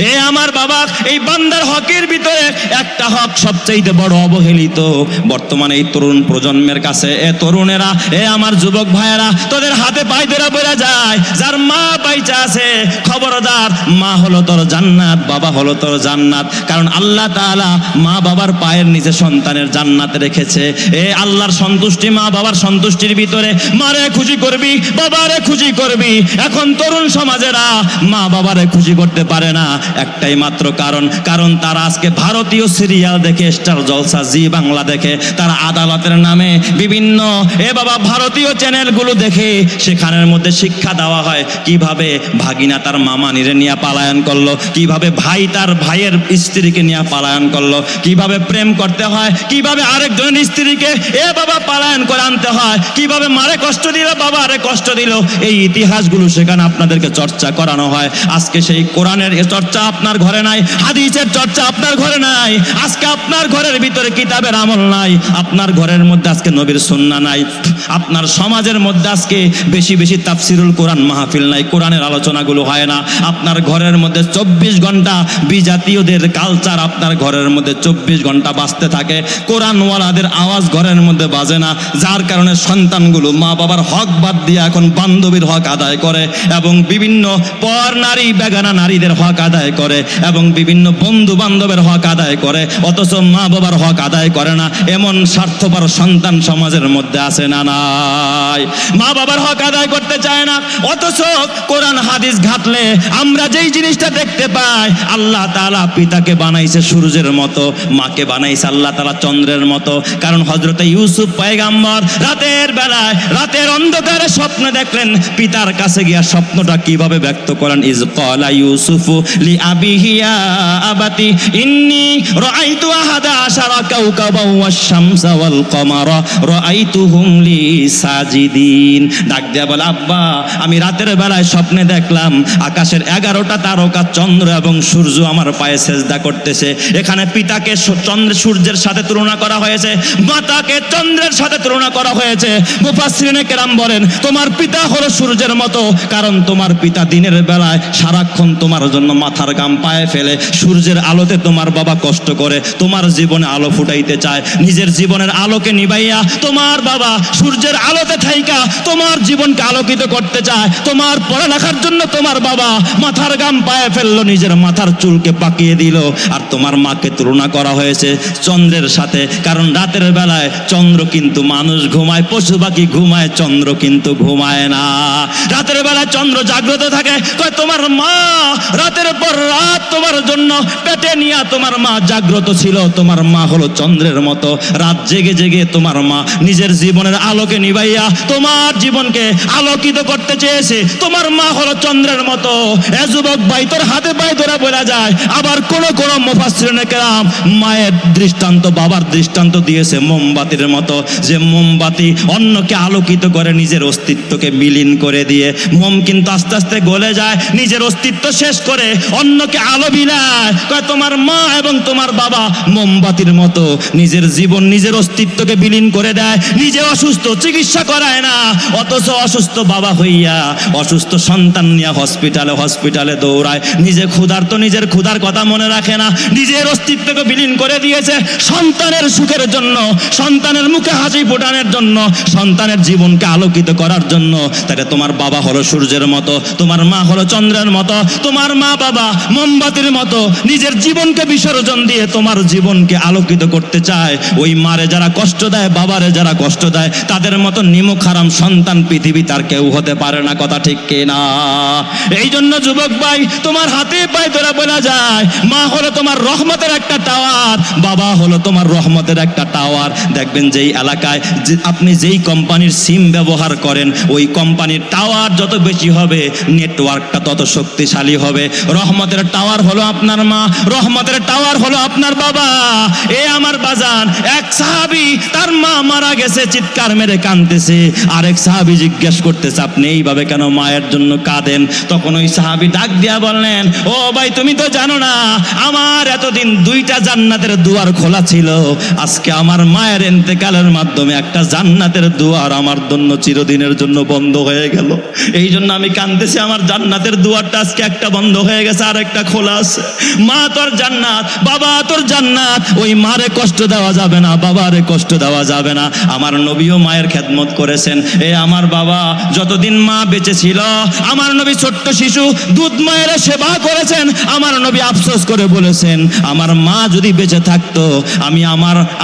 এ আমার বাবা, এই বান্দার হকের ভিতরে একটা হক সবচাইতে বড় অবহেলিত বর্তমানে এই তরুণ প্রজন্মের কাছে। এ তরুণেরা, এ আমার যুবক ভাইয়েরা, তোদের হাতে পায়ে ধরে বলে যায়, যার মা বাইচা আছে খবরদার, মা হলো তোর জান্নাত, বাবা হলো তোর জান্নাত। কারণ আল্লাহ তাআলা মা বাবার পায়ের নিচে সন্তানের জান্নাত রেখেছে। এ আল্লাহর সন্তুষ্টি, মা বাবার সন্তুষ্টির ভিতরে মারে খুশি করবি, বাবারে খুশি করবি। এখন তরুণ সমাজেরা মা বাবারে খুশি করতে পারে না, একটাই মাত্র কারণ তারা আজকে ভারতীয় সিরিয়াল দেখে, স্টার জলসা, জি বাংলা দেখে, তারা আদালতের নামে বিভিন্ন ভারতীয় চ্যানেলগুলো দেখে। সেখানের মধ্যে শিক্ষা দেওয়া হয় কিভাবে ভাগিনা তার মামা নিরে নিয়ে পালায়ন করলো, কিভাবে ভাই তার ভাইয়ের স্ত্রীকে নিয়ে পালায়ন করলো, কিভাবে প্রেম করতে হয়, কিভাবে আরেকজনের স্ত্রীকে পালায়ন করে আনতে হয়, কিভাবে মারে কষ্ট দিল, বাবারে কষ্ট দিল। এই ইতিহাসগুলো সেখানে আপনাদেরকে চর্চা করানো হয়। আজকে সেই কোরআনের চর্চা আপনার ঘরে নাই, হাদিসের চর্চা আপনার ঘরে নাই। আজকে আপনার ঘরের ভিতরে কিতাবের আমল নাই, আপনার ঘরের মধ্যে আজকে নবীর সুন্নাহ নাই, আপনার সমাজের মধ্যে আজকে বেশি বেশি তাফসিরুল কোরআন মাহফিল নাই, কোরআনের আলোচনাগুলো হয় না। আপনার ঘরের মধ্যে 24 ঘন্টা বিজাতীয়দের কালচার আপনার ঘরের মধ্যে 24 ঘন্টা বাজতে থাকে, কোরআনওয়ালাদের আওয়াজ ঘরের মধ্যে বাজে না। যার কারণে সন্তানগুলো মা বাবার হক বাদ দিয়ে এখন বান্ধবীর হক আদায় করে, এবং বিভিন্ন পর নারী, বেগানা নারীদের হক আদায় করে, এবং বিভিন্ন বন্ধু বান্ধবের হক আদায় করে, অথচ মা বাবার হক আদায় করে না। এমন স্বার্থপর সন্তান সমাজের মধ্যে আছে না নাই? মা বাবার হক আদায় করতে চায় না, অথচ কোরআন হাদিস ঘাটলে আমরা যেই জিনিসটা দেখতে পাই, আল্লাহ তাআলা পিতাকে বানাইছে সূর্যের মতো, মাকে বানাইছে আল্লাহ তাআলা চন্দ্রের মতো। কারণ হযরত ইউসুফ পয়গম্বর রাতের বেলায়, রাতের অন্ধকারে স্বপ্ন দেখলেন, পিতার কাছে গিয়া স্বপ্নটা কিভাবে ব্যক্ত করেন, ইজ ক্বালা ইউসুফু লিআবিহি ইয়া আবাতি ইন্নী রাআইতু আহাদা আশারা কাওকাবাও ওয়াশ-শামসা ওয়াল কমারা রাআইতুহুম লি সাজিদিন। ডাক দেয়া বলে, আব্বা আমি রাতের বেলায় স্বপ্নে দেখলাম আকাশের 11টা তারকা, চন্দ্র এবং সূর্য আমার পায়ে সেজদা করতেছে। এখানে পিতাকে সূর্যের সাথে তুলনা করা হয়েছে, মাতাকে চন্দ্রের সাথে তুলনা করা হয়েছে। মুফাসসিরিনে কেরাম বলেন, তোমার পিতা হলো সূর্যের মতো, কারণ তোমার পিতা দিনের বেলায় সারাক্ষণ তোমার জন্য মাথার ঘাম পায়ে ফেলে, সূর্যের আলোতে তোমার বাবা কষ্ট করে, তোমার জীবনে আলো ফুটাইতে চায়, নিজের জীবনের আলোকে নিভাইয়া তোমার বাবা সূর্যের আলোতে থাইকা তোমার জীবনকে আলোকিত করতে চায়। তোমার পড়ালেখার জন্য তোমার বাবা মাথার ঘাম পায়ে ফেললো, নিজের মাথার চুলকে পাকিয়ে দিল। আর তোমার মাকে তুলনা করা হয়েছে চন্দ্রের সাথে, কারণ রাতের বেলায় চন্দ্র কিন্তু মানুষ ঘুমায়, পশু পাখি ঘুমায়, চন্দ্র কিন্তু ঘুমায় না। রাতের বেলায় চন্দ্র জাগ্রত থাকে। তোমার মা রাতের পর রাত তোমার জন্য পেটে নিয়ে তোমার মা জাগ্রত ছিল। তোমার মা হলো চন্দ্রের মতো, রাত জেগে জেগে তোমার মা নিজের জীবনের আলোকে নিভাইয়া তোমার জীবনকে আলোকিত করতে চেয়েছে। তোমার মা হলো চন্দ্রের মতো। এ যুবক ভাই, তোর হাতে পায়ে ধরে বলা যায়। আবার কোন মুফাসসিরিনে কেরাম মায়ের দৃষ্টান্ত, বাবার দৃষ্টান্ত দিয়েছে মোমবাতির মতো, যে মোমবাতি অন্যকে আলোকিত করে নিজের অস্তিত্বকে বিলীন করে দিয়ে, মোম কিন্তু আস্তে আস্তে গলে যায়, নিজের অস্তিত্ব শেষ করে অন্যকে আলো বিলায়। তোমার মা এবং তোমার বাবা মোমবাতির মতো, নিজের জীবন, নিজের অস্তিত্বকে বিলীন করে দেয়, নিজে অসুস্থ, চিকিৎসা করায় না, অথচ অসুস্থ বাবা হইয়া অসুস্থ সন্তান নিয়ে হসপিটালে দৌড়ায়। নিজে ক্ষুধার্ত, নিজের ক্ষুধার কথা মনে রাখে না, নিজের অস্তিত্বকে বিলীন করে দিয়েছে সন্তানের সুখের জন্য, সন্তানের মুখে হাসি ফোটানোর জন্য, সন্তানের জীবনকে আলোকিত করার জন্য। তাহলে তোমার বাবা হলো সূর্যের মতো, তোমার মা হলো চন্দ্রের মতো, তোমার মা বাবা মোমবাতির মতো নিজের জীবনকে বিসর্জন দিয়ে তোমার জীবনকে আলোকিত করতে চায়। ওই মারে যারা কষ্ট দেয়, বাবারে যারা কষ্ট দেয়, তাদের মতো নিমক হারাম সন্তান পৃথিবী তার কেউ হতে পারে না। কথা ঠিক কিনা? এই জন্য যুবক ভাই, তোমার হাতে পায়ে ধরে বলা যায়, মা হলো তোমার রহমতের একটা টাওয়ার, বাবা হলো তোমার রহমতের একটা টাওয়ার। দেখবেন যেই এলাকায় আপনি যেই কোম্পানির সিম ব্যবহার করেন, ওই কোম্পানির টাওয়ার যত বেশি হবে, নেটওয়ার্কটা তত শক্তিশালী হবে। রহমতের টাওয়ার হলো আপনার মা, রহমতের টাওয়ার হলো আপনার বাবা। এ আমার বাজান, এক সাহাবী তার মা মারা গেছে, চিৎকার মেরে কাঁদতেছে। আরেক সাহাবী জিজ্ঞেস করতেছে, আপনি এইভাবে কেন মায়ের জন্য কাঁদেন? তখন ওই সাহাবী ডাক দিয়া বললেন, ও ভাই, তুমি তো জানো না, আমার এতদিন 2টা জান্নাতের দুয়ার খোলা ছিল, আজকে আমার মায়ের ইন্তেকালের মাধ্যমে একটা জান্নাতের দুয়ার আমার জন্য চিরদিনের জন্য বন্ধ হয়ে গেল। এই জন্য আমি কাঁদতেছি, আমার জান্নাতের দুয়ারটা আজকে একটা বন্ধ হয়ে গেছে, আর একটা খোলা আছে। মা তোর জান্নাত, বাবা তোর জান্নাত, ওই মারে কষ্ট দেওয়া যাবে না, বাবারে কষ্ট দেওয়া যাবে না। আমার নবীও মায়ের খেদমত করেছেন। এ আমার বাবা যতদিন মা বেঁচে ছিল, আমার নবী ছোট্ট শিশু দুধ মায়ের সেবা করেছেন। আমার নবী আফসোস করে বলেছেন, আমার মা যদি বেঁচে থাকতো,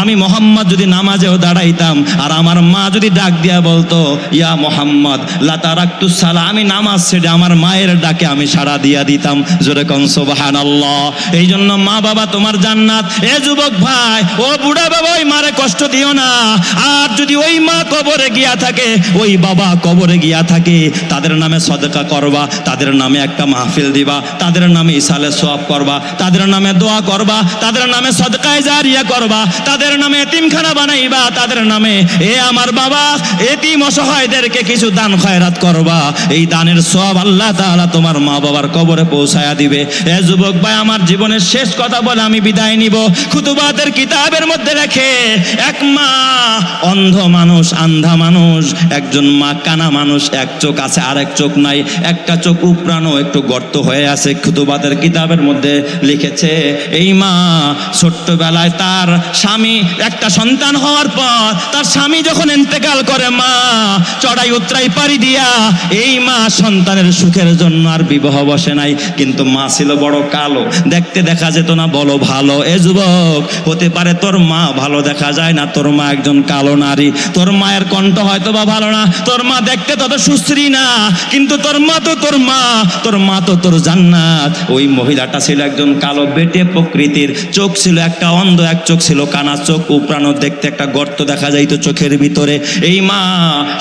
আমি মোহাম্মদ যদি নামাজেও দাঁড়াইতাম আর আমার মা যদি ডাক দিয়া বলতো ইয়া মোহাম্মদ লা তারাকতুস সালাহ, আমি নামাজ ছেড়ে আমার মায়ের ডাকে আমি সাড়া দিয়া দিতাম। জোরে কোন সুবহানাল্লাহ। এই জন্য মা বাবা তোমার জান্নাত। এ যুবক ভাই, ও বুড়া বাবা, ওই মারে কষ্ট দিও না। আর যদি ওই মা কবরে গিয়া থাকে, ওই বাবা কবরে গিয়া থাকে, তাদের নামে সদকা করবা, তাদের নামে একটা মাহফিল দিবা, তাদের নামে ইসালে সওয়াব করবা, তাদের নামে দোয়া করবা, তাদের নামে সদকায়ে জারিয়া করবা, তাদের নামে এতিমখানা বানাইবা, তাদের নামে এ আমার বাবা এতিম অসহায়দেরকে কিছু দান খয়রাত করবা। এই দানের সওয়াব আল্লাহ তাআলা তোমার মা বাবার কবরে পৌঁছায়া দিবে। এ যুবক ভাই, আমার জীবনের শেষ কথা বলে আমি বিদায় নিব। খুতুবাতের কিতাবের মধ্যে লেখে, এক মা অন্ধ মানুষ, আন্ধা মানুষ, একজন মা কানা মানুষ, এক চোখ আছে আর এক চোখ নাই, একটা চোখ উপরানো একটু গর্ত হয়ে আছে। খুতুবাতের কিতাবের মধ্যে লিখেছে, এই মা ছোট্টবেলায় তার স্বামী, একটা সন্তান হওয়ার পর তার স্বামী যখন ইন্তেকাল করে, মা চড়াই উতরাই পাড়ি দিয়া এই মা সন্তানের সুখের জন্য আর বিবাহ বসে নাই। কিন্তু মা ছিল বড় কালো, দেখতে দেখা যেত না বলো ভালো। এ যুবক, হতে পারে তোর মা ভালো দেখা যায় না, তোর মা একজন কালো নারী, তোর মায়ের কণ্ঠ হয়তো বা ভালো না, তোর মা দেখতে তত সুশ্রী না, কিন্তু তোর মা তো তোর মা, তোর মা তো তোর জান্নাত। ওই মহিলাটা ছিল একজন কালো বেটে প্রকৃতির, চোখ ছিল একটা অন্ধ, এক চোখ ছিল কানা, চোখ উপরানো, দেখতে একটা গর্ত দেখা যাইতো চোখের ভিতরে। এই মা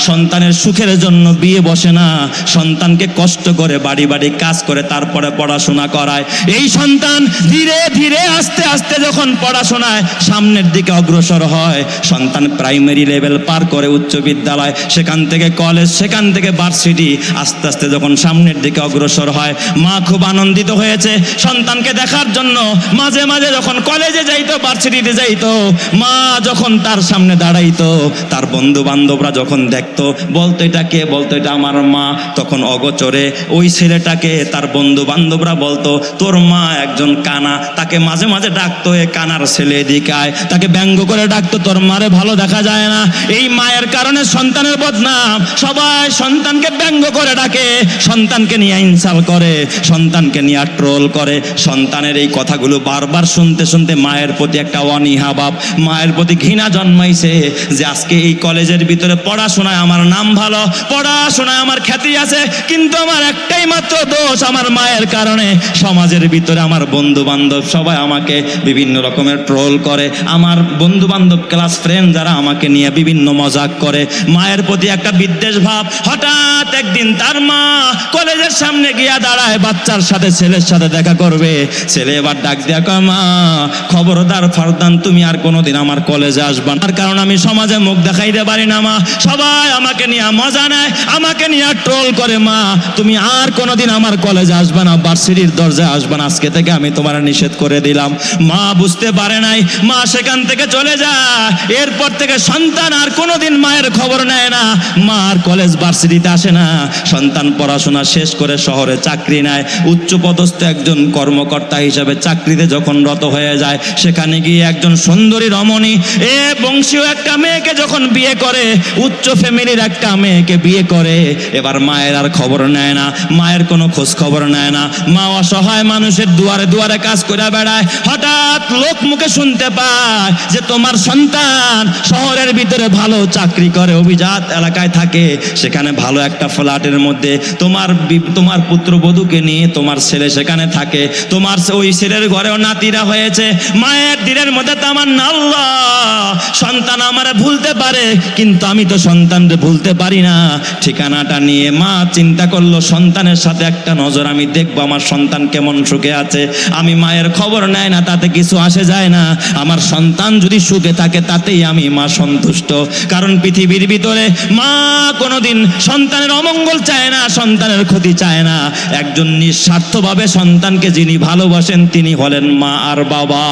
সন্তানের সুখের জন্য বিয়ে বসে না, সন্তানকে কষ্ট করে বাড়ি বাড়ি কাজ করে তারপরে পড়াশোনা করায়। এই সন্তান ধীরে ধীরে আস্তে আস্তে যখন পড়াশোনায় সামনের দিকে অগ্রসর হয়, সন্তান প্রাইমারি লেভেল পার করে উচ্চ বিদ্যালয়, সেখান থেকে কলেজ, সেখান থেকে ভার্সিটি, আস্তে আস্তে যখন সামনের দিকে অগ্রসর হয়, মা খুব আনন্দিত হয়েছে সন্তানকে দেখার জন্য। মাঝে মাঝে যখন কলেজে যাইতো, ভার্সিটিতে যাইতো, মা যখন তার সামনে দাঁড়াইতো, তার বন্ধু বান্ধবরা যখন দেখতো, বলতো এটা কে, বলতো এটা আমার মা। তখন অগোচরে ওই ছেলেটাকে তার বন্ধু বান্ধবরা বলতো তোর মা একজন কানা, তাকে মাঝে মাঝে ডাকতো এ কানার ছেলে এদিকে আয়, তাকে ব্যঙ্গ করে ডাকতো, তোর মারে ভালো দেখা যায় না। এই মায়ের কারণে সন্তানের বদনাম, সবাই সন্তানকে ব্যঙ্গ করে ডাকে, সন্তানকে নিয়ে ইনসাল করে, সন্তানকে নিয়ে ট্রোল করে। সন্তানের এই কথাগুলো বারবার শুনতে শুনতে মায়ের প্রতি একটা অনীহা ভাব, মায়ের প্রতি ঘৃণা জন্মাইছে যে আজকে এই কলেজের ভিতরে পড়াশোনায় আমার নাম ভালো, পড়াশোনায় আমার খ্যাতি আছে, কিন্তু আমার একটাই মাত্র দোষ, আমার মায়ের কারণে সমাজের ভিতরে আমার বন্ধু বান্ধব সবাই আমাকে বিভিন্ন রকমের ট্রোল করে, আমার বন্ধু বান্ধব ক্লাস ফ্রেন্ড যারা আমাকে নিয়ে বিভিন্ন মজাক করে। মায়ের প্রতি একটা বিদ্বেষ ভাব। হঠাৎ একদিন তার মা কলেজের সামনে গিয়া দাঁড়ায়, বাচ্চার সাথে, ছেলের সাথে দেখা করবে। ছেলে এবার ডাক দিয়া কয়, মা খবরদার ফারদান, তুমি আর কোনোদিন আমার কলেজে আসবা না, কারণ আমি সমাজে মুখ দেখাইতে পারি না। মা সবাই আমাকে নিয়ে মজা নেয়, আমাকে নিয়ে ট্রোল করে। মা তুমি আর কোনোদিন আমার কলেজে আসবা না, ভার্সিটির দরজায় আসবা না, আজকে থেকে আমি তোমার নিষেধ করে দিলাম। মা বুঝতে পারে নাই, মা সেখান থেকে চলে যায়। এরপর থেকে সন্তান আর কোনোদিন মায়ের খবর নেয় না, মা আর কলেজ ভার্সিটিতে আসে না। সন্তান পড়াশোনা শেষ করে শহরে চাকরি নেয়, উচ্চপদস্থ একজন কর্মকর্তা হিসাবে চাকরিতে যখন রত হয়ে যায়, সেখানে গিয়ে একজন সুন্দরী রমণী বংশীয় একটা মেয়েকে যখন বিয়ে করে, উচ্চ ফ্যামিলির একটা মেয়েকে বিয়ে করে, এবার মায়ের আর খবর নেয় না, মায়ের কোনো খোঁজ খবর নেয় না। মা অসহায় মানুষের দুয়ারে দুয়ারে কাজ করে বেড়ায়। হঠাৎ লোক মুখে শুনতে পায় যে তোমার সন্তান শহরের ভিতরে ভালো চাকরি করে, অভিজাত এলাকায় থাকে, সেখানে ভালো একটা ফ্ল্যাটের মধ্যে তোমার পুত্রবধূকে নিয়ে তোমার ছেলে সেখানে থাকে, তোমার ওই ছেলের ঘরেও নাতিরা হয়েছে। মায়ের দিলের মধ্যে তামান্না, আল্লাহ সন্তান আমারে ভুলতে পারে, কিন্তু আমি তো সন্তানকে ভুলতে পারি না। ঠিকানাটা নিয়ে মা চিন্তা করলো, সন্তানের সাথে একটা নজর আমি দেখবো আমার সন্তান কেমন সুখে আছে। আমি মায়ের খবর নেয় না, তাতে কিছু আসে যায় না, আমার সন্তান যদি সুখে থাকে তাতেই আমি মা সন্তুষ্ট। কারণ পৃথিবীর ভিতরে মা কোনোদিন সন্তানের অমঙ্গল চায় না, সন্তানের ক্ষতি চায় না। একজন নিঃস্বার্থভাবে সন্তানকে যিনি ভালোবাসেন তিনি হলেন মা আর বাবা।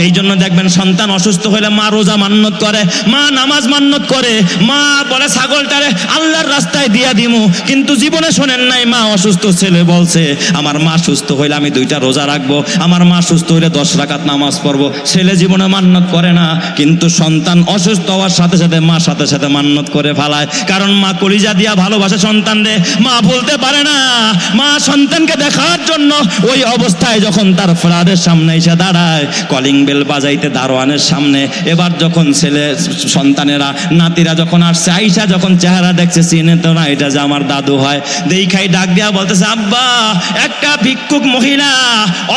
এই জন্য দেখবেন সন্তান অসুস্থ হলে মা রোজা মান্নত করে, মা নামাজ মান্নত করে, মা বলে ছাগলটারে আল্লাহর রাস্তায় দিয়া দিমু, কিন্তু জীবনে শোনেন নাই মা অসুস্থ ছেলে বলছে আমার মা সুস্থ হইলে আমি 2টা রোজা রাখবো, আমার মা সুস্থ হইলে 10 রাকাত নামাজ পড়বো। ছেলে জীবনে মান্নত করে না, কিন্তু সন্তান অসুস্থ হওয়ার সাথে সাথে মা সাথে সাথে মান্নত করে ফেলায়। কারণ মা কলিজা দিয়া ভালোবাসে সন্তানরে, মা ভুলতে পারে না। মা সন্তানকে দেখার জন্য ওই অবস্থায় যখন তার ফ্ল্যাটের সামনে এসে দাঁড়ায়, কলিং বেল বাজাইতে দারোয়ানের সামনে। এবার যখন ছেলে সন্তানেরা নাতিরা যখন আসছে, আইসা যখন চেহারা দেখছে, চিনে তো না এটা যে আমার দাদু হয়। দেখাই ডাক দিয়া বলতেছে, আব্বা একটা ভিক্ষুক মহিলা,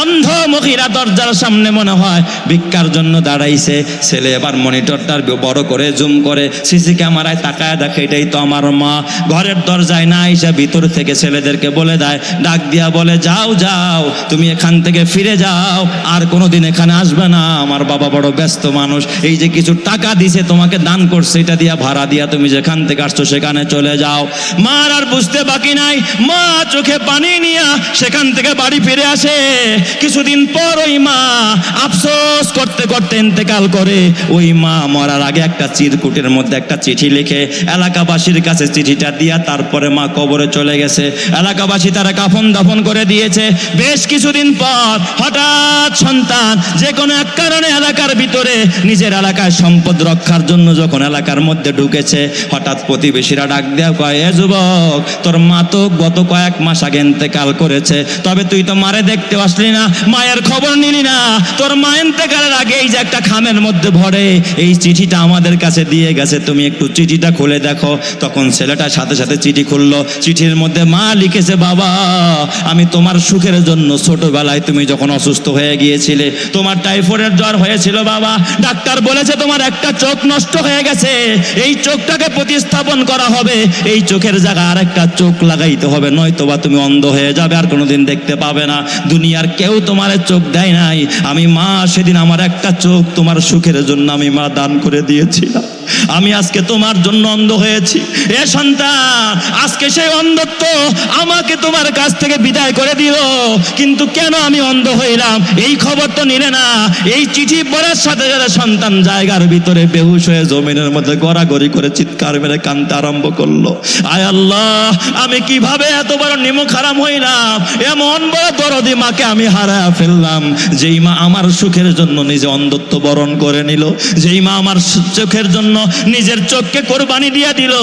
অন্ধ মহিলা দরজার সামনে মনে হয় ভিক্ষার জন্য দাঁড়াইছে। ছেলে এবার মনিটরটা বড় করে জুম করে সিসি ক্যামেরায় তাকায় দেখে এটাই তো আমার মা। ঘরের দরজায় না আইসা ভিতর থেকে ছেলেদেরকে বলে দেয়, ডাক দিয়া বলে, যাও যাও তুমি এখান থেকে ফিরে যাও, আর কোনোদিন এখানে আসবে না, আমার বাবা বড় ব্যস্ত মানুষ। এই যে কিছু টাকা দিছে তোমাকে দান করছে, এটা দিয়া ভাড়া দিয়া তুমি যেখান থেকে আসছো সেখানে চলে যাও। মার আর বুঝতে বাকি নাই, মা চোখে পানি নিয়ে সেখান থেকে বাড়ি ফিরে আসে। কিছুদিন পর ওই মা আফসোস করতে করতে ইন্তেকাল করে। ওই মা মরার আগে একটা চিরকুটের মধ্যে একটা চিঠি লিখে এলাকাবাসীর কাছে চিঠিটা দিয়া তারপরে মা কবরে চলে গেছে। এলাকাবাসী তারা কাফন দাফন করে দিয়েছে। বেশ কিছুদিন পর হঠাৎ সন্তান যে কোনো এক কারণে এলাকার ভিতরে নিজের এলাকায় সম্পদ রক্ষার জন্য যখন এলাকার মধ্যে ঢুকেছে, হঠাৎ প্রতিবেশীরা ডাক দেওয়া কয়, এ যুবক, তোর মা তো গত কয়েক মাস আগে ইন্তেকাল করেছে, তবে তুই তো মারে দেখতে আসলি না, মায়ের খবর নিলি না। তোর মা ইন্তেকালের আগে এই যে একটা খামের মধ্যে ভরে এই চিঠিটা আমাদের কাছে দিয়ে গেছে, তুমি একটু চিঠিটা খুলে দেখো। তখন ছেলেটা সাথে সাথে চিঠি খুললো। চিঠির মধ্যে মা লিখেছে, বাবা আমি তোমার সুখের জন্য ছোটবেলায় তুমি যখন অসুস্থ হয়ে গিয়েছিলে, তোমার টাইফয়েডের জ্বর হয়েছিল বাবা, ডাক্তার বলেছে তোমার একটা চোখ নষ্ট হয়ে গেছে, এই চোখটাকে প্রতিস্থাপন করা হবে, এই চোখের জায়গায় আর একটা চোখ লাগাইতে হবে, নয়তোবা তুমি অন্ধ হয়ে যাবে, আর কোনোদিন দেখতে পাবে না। দুনিয়ার কেউ তোমার চোখ দেয় নাই, আমি মা সেদিন আমার একটা চোখ তোমার সুখের জন্য আমি মা দান করে দিয়েছিলাম, আমি আজকে তোমার জন্য অন্ধ হয়েছি। এ সন্তান, আজকে সেই অন্ধত্ব আমাকে তোমার কাছ থেকে বিদায় করে দিল, কিন্তু কেন আমি অন্ধ হইলাম এই খবর তো নিলে না। এই চিঠি পড়ার সাথে সাথে সন্তান জায়গার ভিতরে বেহুশ হয়ে জমিনের মধ্যে গড়াগড়ি করে চিৎকার মেরে কাঁদতে আরম্ভ করলো, আয় আল্লাহ, আমি কিভাবে এত বড় নিমক হারাম হইলাম, এমন বড় দরদি মাকে আমি হারায় ফেললাম, যেই মা আমার সুখের জন্য নিজে অন্ধত্ব বরণ করে নিল, যেই মা আমার চোখের জন্য নিজের চোখকে কোরবানি দিয়ে দিল,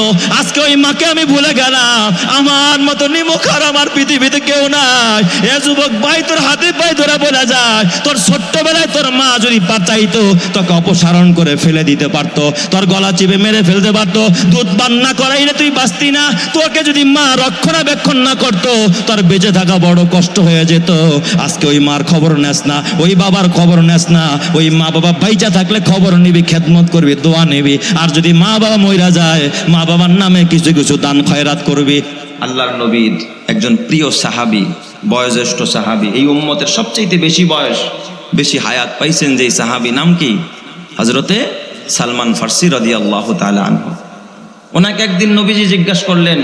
আজকে ওই মাকে আমি ভুলে গেলাম। আমার মতো নিমক হারাম আর পৃথিবীতে কেউ নাই। এ যুবক ভাই, তোর হাতে পায়ে ধরে বলা যায়, তোর ছোট্টবেলায় তোর মা যদি চাইতো তোকে অপসারণ করে ফেলে দিতে পারতো, তোর গলা চিপে মেরে ফেলতে পারতো, দুধ পান না করাইলে তুই বাঁচতি না, তোকে যদি মা রক্ষণাবেক্ষণ না করতো তোর বেঁচে থাকা বড় কষ্ট হয়ে যেত। আজকে ওই মার খবর নেস না, ওই বাবার খবর নেস না, ওই মা বাবা বাইচা থাকলে খবর নিবি, খেদমত করবি, দোয়া নিবি, আর যদি মা বাবা মইরা যায় মা বাবার নামে কিছু কিছু দান খয়রাত করবি। আল্লাহর নবীর একজন প্রিয় সাহাবী, বয়োজ্যেষ্ঠ সাহাবী, এই উম্মতের সবচেয়ে বেশি বয়স, বেশি হায়াত পাইছেন যেই সাহাবী, নাম কি? হযরতে সালমান ফার্সি রাদিয়াল্লাহু তাআলা আনহু। ওনাকে একদিন নবীজি জিজ্ঞাসা করলেন,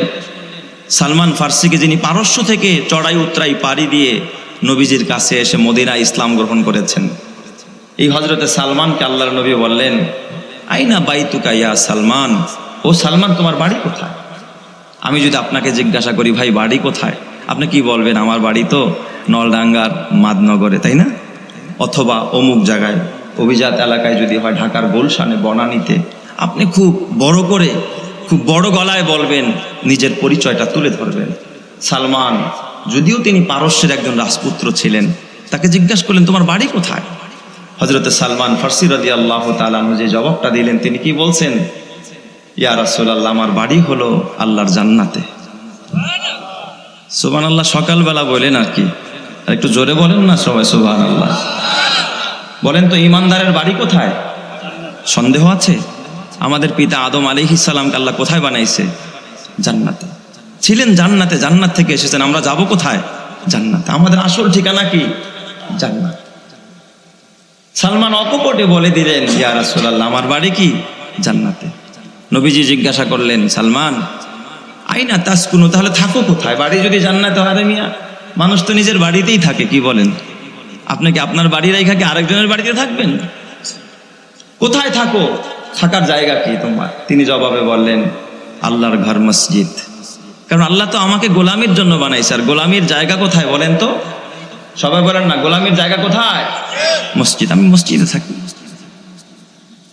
সালমান ফার্সিকে যিনি পারস্য থেকে চড়াই উতরাই পাড়ি দিয়ে নবীজির কাছে এসে মদিনায় ইসলাম গ্রহণ করেছেন, এই হযরতে সালমানকে আল্লাহর নবী বললেন, আইনা বাইতুকা ইয়া সালমান, ও সালমান তোমার বাড়ি কোথায়? আমি যদি আপনাকে জিজ্ঞাসা করি ভাই বাড়ি কোথায়, আপনি কি বলবেন? আমার বাড়ি তো নলডাঙ্গার মাদনগরে, তাই না? অথবা অমুক জায়গায়, অভিজাত এলাকায় যদি হয় ঢাকার গুলশানে, বনানীতে। আপনি খুব বড় করে, খুব বড় গলায় বলবেন, নিজের পরিচয়টা তুলে ধরবেন। সালমান, যদিও তিনি পারস্যের একজন রাজপুত্র ছিলেন, তাকে জিজ্ঞাসা করলেন তোমার বাড়ি কোথায়? হযরতে সালমান ফার্সি রাদিয়াল্লাহু তাআলা আনহু যে জবাবটা দিলেন, তিনি কি বলছেন? ইয়া রাসূলুল্লাহ, আমার বাড়ি হলো আল্লাহর জান্নাতে। সুবহানাল্লাহ। সকালবেলা বলেন আর কি, আর একটু জোরে বলেন না সবাই সুবহানাল্লাহ। বলেন তো, ইমানদারের বাড়ি কোথায়? সন্দেহ আছে? আমাদের পিতা আদম আলাইহিস সালামকে আল্লাহ কোথায় বানাইছে? জান্নাতে। ছিলেন জান্নাতে, জান্নাত থেকে এসেছেন, আমরা যাব কোথায়? জান্নাতে। আমাদের আসল ঠিকানা কি? জান্নাত। সালমান অকপটে বলে দিলেন, ইয়া রাসূলুল্লাহ, আমার বাড়ি কি? জান্নাতে। নবীজি জিজ্ঞাসা করলেন, সালমান আইনা তাসকুনু, তাহলে থাকো কোথায়? বাড়ি যদি জান্নাতে হয়, মিয়া মানুষ তো নিজের বাড়িতেই থাকে, কি বলেন? আপনি কি আপনার বাড়ি রেখা কি আরেকজনের বাড়িতে থাকবেন? কোথায় থাকো? থাকার জায়গা কি তোমার? তিনি জবাবে বললেন, আল্লাহর ঘর মসজিদ। কারণ আল্লাহ তো আমাকে গোলামির জন্য বানাইছে, আর গোলামির জায়গা কোথায় বলেন তো? সবাই বলেন না, গোলামির জায়গা কোথায়? মসজিদ। আমি মসজিদে থাকি।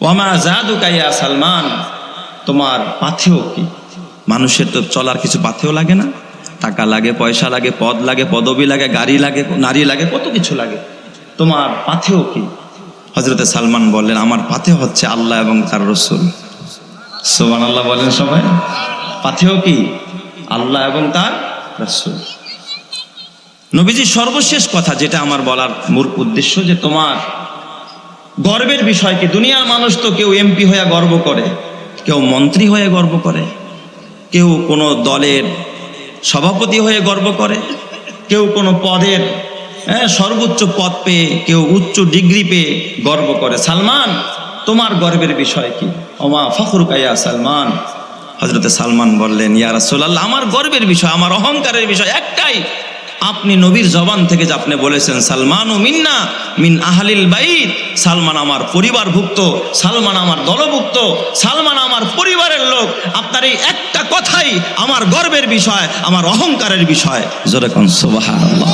ওয়ামা জাদুকা ইয়া সালমান, তোমার পাথেয় কি? মানুষের তো চলার কিছু পাথেয় লাগে না? টাকা লাগে, পয়সা লাগে, পদ লাগে, পদবি লাগে, গাড়ি লাগে, নারী লাগে, কত কিছু লাগে। তোমার পাথেয় কি? হযরতে সালমান বললেন, আমার পাথেয় হচ্ছে আল্লাহ এবং তার রাসূল। সুবহানাল্লাহ বলেন সবাই। পাথেয় কি? আল্লাহ এবং তার রাসূল। নবীজির সর্বশেষ কথা যেটা আমার বলার মূল উদ্দেশ্য, যে তোমার গর্বের বিষয় কি? দুনিয়ার মানুষ তো কেউ এমপি হয়ে গর্ব করে, কেউ মন্ত্রী হয়ে গর্ব করে, কেউ কোনো দলের সভাপতি হয়ে গর্ব করে, কেউ কোনো পদের সর্বোচ্চ পদ পেয়ে, কেউ উচ্চ ডিগ্রি পেয়ে গর্ব করে। সালমান, তোমার গর্বের বিষয় কি? ওমা ফখরুকা ইয়া সালমান। হযরতে সালমান বললেন, ইয়া রাসূলুল্লাহ, আমার গর্বের বিষয়, আমার অহংকারের বিষয় একটাই, আপনি নবীর জবান থেকে যে আপনি বলেছেন সালমানু মিন্না মিন আহলিল বাইত, সালমান আমার পরিবারভুক্ত, সালমান আমার দলভুক্ত, সালমান আমার পরিবারের লোক। আপনার এই একটা কথাই আমার গর্বের বিষয়, আমার অহংকারের বিষয়। জোরে কোন সুবহানাল্লাহ।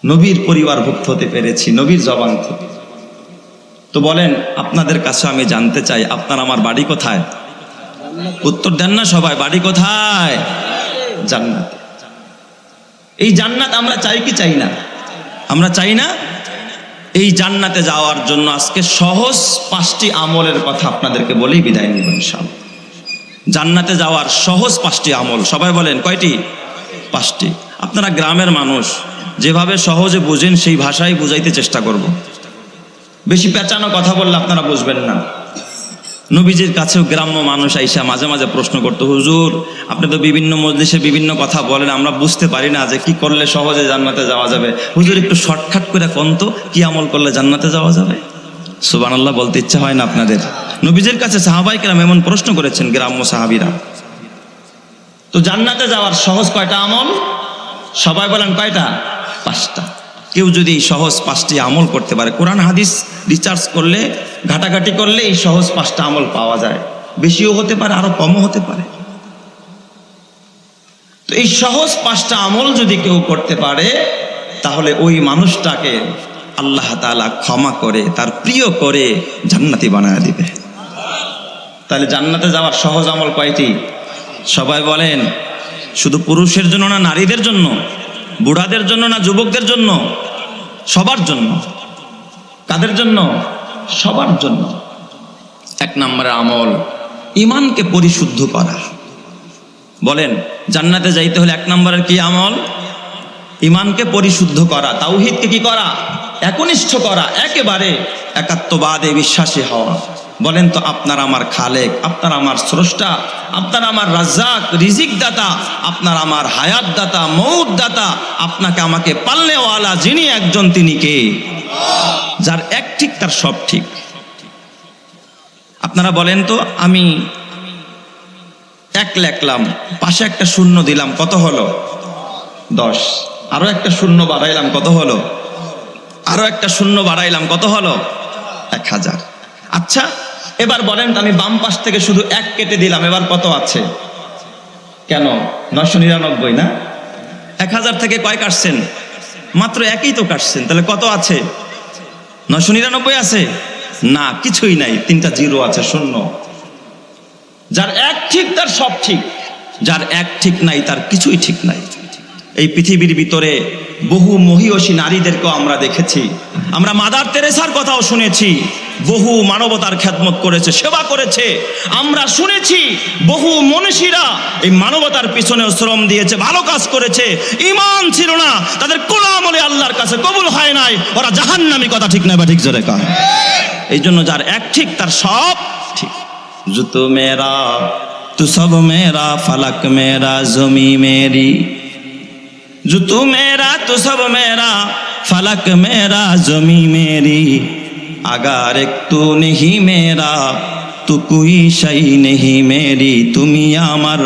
নবীর পরিবারভুক্ত হতে পেরেছি নবীর জবান থেকে। তো বলেন, আপনাদের কাছে আমি জানতে চাই, আপনার আমার বাড়ি কোথায়? উত্তর দেন না সবাই, বাড়ি কোথায়? জান্নাত। এই জান্নাত আমরা চাই কি চাই না? আমরা চাই না? এই জান্নাতে যাওয়ার জন্য আজকে সহজ 5টি আমলের কথা আপনাদেরকে বলেই বিদায় নিব ইনশাআল্লাহ। জান্নাতে যাওয়ার সহজ 5টি আমল, সবাই বলেন কয়টি? 5টি। আপনারা গ্রামের মানুষ, যেভাবে সহজে বুঝেন সেই ভাষায় বুঝাইতে চেষ্টা করব। বেশি পেঁচানো কথা বললে আপনারা বুঝবেন না। নবীজির কাছেও গ্রাম্য মানুষ আইসা মাঝে মাঝে প্রশ্ন করতো, হুজুর আপনি তো বিভিন্ন মজলিসে বিভিন্ন কথা বলেন, আমরা বুঝতে পারি না যে কি করলে সহজে জান্নাতে যাওয়া যাবে। হুজুর একটু শর্টকাট করে কোন তো, কি আমল করলে জান্নাতে যাওয়া যাবে? সুবহানাল্লাহ বলতে ইচ্ছা হয় না আপনাদের? নবীজির কাছে সাহাবায়ে কেরাম এমন প্রশ্ন করেছেন, গ্রাম্য সাহাবীরা। তো জান্নাতে যাওয়ার সহজ কয়টা আমল? সবাই বলেন কয়টা? 5টা। কেউ যদি এই সহজ 5টি আমল করতে পারে, কোরআন হাদিস রিসার্চ করলে, ঘাটাঘাটি করলে এই সহজ 5টা আমল পাওয়া যায়। বেশিও হতে পারে, আরো কমও হতে পারে। তো এই সহজ 5টা আমল যদি কেউ করতে পারে, তাহলে ওই মানুষটাকে আল্লাহ তাআলা ক্ষমা করে, তার প্রিয় করে জান্নাতি বানায় দিবে। তাহলে জান্নাতে যাওয়ার সহজ আমল কয়টি? সবাই বলেন। শুধু পুরুষের জন্য না নারীদের জন্য, বুড়াদের জন্য না যুবকদের জন্য? সবার জন্য। কাদের জন্য? সবার জন্য। 1 নম্বরের আমল, ঈমানকে পরিশুদ্ধ করা। বলেন, জান্নাতে যাইতে হলে 1 নম্বরের কি আমল? ঈমানকে পরিশুদ্ধ করা, তাওহীদকে কি করা? একনিষ্ঠ করা, একেবারে একাত্মবাদে বিশ্বাসী হওয়া। বলেন তো, আপনার আমার খালেক, আপনার আমার স্রষ্টা, আপনার আমার রাজ্জাক, রিজিক দাতা, আপনার আমার হায়াত দাতা, মৌত দাতা, আপনাকে আমাকে পালনেওয়ালা যিনি একজন, তিনি কে? যার এক ঠিক তার সব ঠিক। আপনারা বলেন তো, আমি 1 লেখলাম, পাশে একটা শূন্য দিলাম, কত হলো? 10। আরো একটা শূন্য বাড়াইলাম, কত হলো? আরো একটা শূন্য বাড়াইলাম, কত হলো? 1000। আচ্ছা, এবার বলেন তো, আমি বাম পাশ থেকে শুধু 1 কেটে দিলাম, এবার কত আছে? কেন? 999 না? 1000 থেকে কয় কাটছেন? মাত্র 1ই তো কাটছেন, তাহলে কত আছে? 999 আছে না? কিছুই নাই, 3টা জিরো আছে, শূন্য। যার এক ঠিক তার সব ঠিক, যার এক ঠিক নাই তার কিছুই ঠিক নাই। এই পৃথিবীর ভিতরে বহু মহিয়সী নারীদেরকেও আমরা দেখেছি, আমরা মাদার তেরেসার কথাও শুনেছি, বহু মানবতার খেদমত করেছে, সেবা করেছে। আমরা শুনেছি বহু মনীষীরা এই মানবতার পিছনে শ্রম দিয়েছে, ভালো কাজ করেছে। ঈমান ছিল না, তাদের কোনো আমলে আল্লাহর কাছে কবুল হয় নাই, ওরা জাহান্নামী। কথা ঠিক না বা ঠিক জোরে কয়? এই জন্য যার এক ঠিক তার সব ঠিক। জুতো মেরা তু সব মেরা, ফালাক মেরা জমি মেরি। जो तू मेरा तो सब मेरा, फलक मेरा जमी मेरी। अगर एक तू नहीं मेरा तो कोई शई नहीं मेरी। তুমি আমার,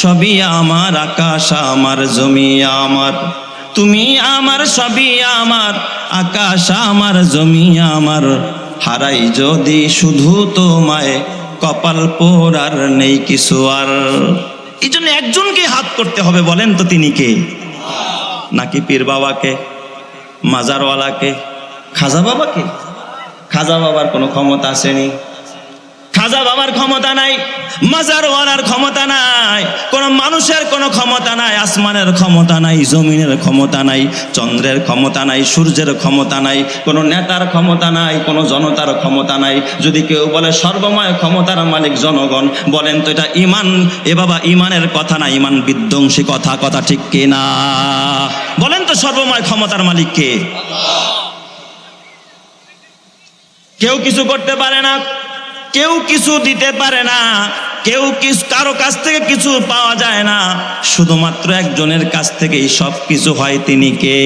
সবই আমার, আকাশ আমার, জমি আমার। তুমি আমার, সবই আমার, আকাশ আমার, জমি আমার। হারাই যদি শুধু তোমায়, কপাল পোড়ার নেই কিছু আর। এই জন্য একজনকে হাত করতে হবে, বলেন তো তিনি কে? নাকি পীর বাবাকে, মাজারওয়ালাকে, খাজা বাবাকে? খাজা বাবার কোনো ক্ষমতা আসেনি, খাজা বাবার ক্ষমতা নাই, মাজারওয়ালার ক্ষমতা নাই, কোন মানুষের কোনো ক্ষমতা নাই, আসমানের ক্ষমতা নাই, জমিনের ক্ষমতা নাই, চন্দ্রের ক্ষমতা নাই, সূর্যের ক্ষমতা নাই, কোনো নেতার ক্ষমতা নাই, কোনো জনতার ক্ষমতা নাই। যদি কেউ বলে সর্বময় ক্ষমতার মালিক জনগণ, বলেন তো এটা ইমান? এ বাবা, ইমানের কথা না, ইমান বিধ্বংসী কথা। কথা ঠিক কিনা? বলেন তো সর্বময় ক্ষমতার মালিক কে? কেউ কিছু করতে পারে না, কেউ কিছু দিতে পারে না, কেউ কারো কাছ থেকে কিছু পাওয়া যায় না, শুধুমাত্র একজনের কাছ থেকেই সব কিছু হয়। তিনি কে?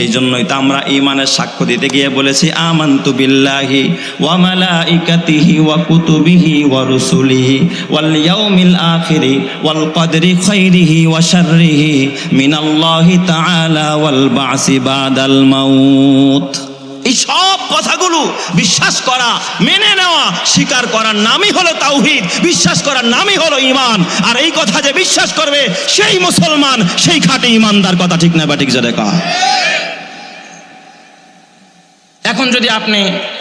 এই জন্যই তো আমরা ঈমানের সাক্ষ্য দিতে গিয়ে বলেছি আমানতু বিল্লাহি ওয়া মালাইকাতিহি ওয়া কুতুবিহি ওয়া রুসুলিহি ওয়াল ইয়াউমিল আখিরি ওয়াল কদরি খাইরিহি ওয়া শাররিহি মিনাল্লাহি তাআলা ওয়াল বাসি বাদাল মাউত। এই সব কথাগুলো বিশ্বাস করা, মেনে নেওয়া, স্বীকার করার নামই হলো তাওহীদ, বিশ্বাস করার নামই হলো ঈমান। আর এই কথা যে বিশ্বাস করবে সেই মুসলমান, সেই খাঁটি ঈমানদার। কথা ঠিক না বা ঠিক? জোরে কর। এখন যদি আপনি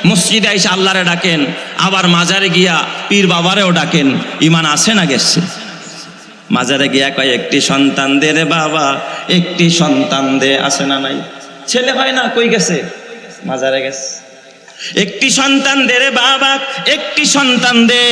মসজিদে এসে আল্লাহরে ডাকেন, আবার মাজারে গিয়া পীর বাবারেও ডাকেন, ঈমান আছে না গেছে? মাজারে গিয়া কয় একটি সন্তান দে রে বাবা, একটি সন্তান দে, আছে না নাই? ছেলে হয় না, কই গেছে? মাজারে গেছে। একটি সন্তান দে রে বাবা, একটি সন্তান দে,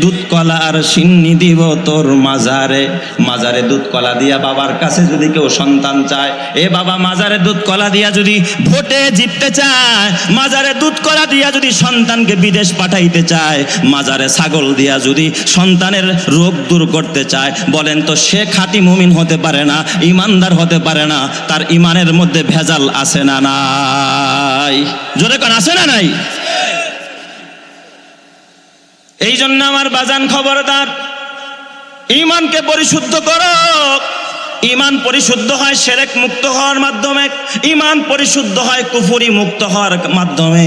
দুধ কলা আর সিন্নি দিব তোর মাজারে। মাজারে দুধ কলা দিয়া বাবার কাছে যদি কেউ সন্তান চায়, এ বাবা মাজারে দুধ কলা দিয়া যদি ভোটে জিততে চায়, মাজারে দুধ কলা দিয়া যদি সন্তানকে বিদেশ পাঠাইতে চায়, মাজারে ছাগল দিয়া যদি সন্তানের রোগ দূর করতে চায়, বলেন তো সে খাঁটি মুমিন হতে পারে না, ইমানদার হতে পারে না? তার ইমানের মধ্যে ভেজাল আছে না নাই? জোরে কোন আছে না নাই? এই জন্য আমার বাজান খবরদার, ঈমানকে পরিশুদ্ধ করো। ঈমান পরিশুদ্ধ হয় শিরক মুক্ত হওয়ার মাধ্যমে, ঈমান পরিশুদ্ধ হয় কুফরি মুক্ত হওয়ার মাধ্যমে।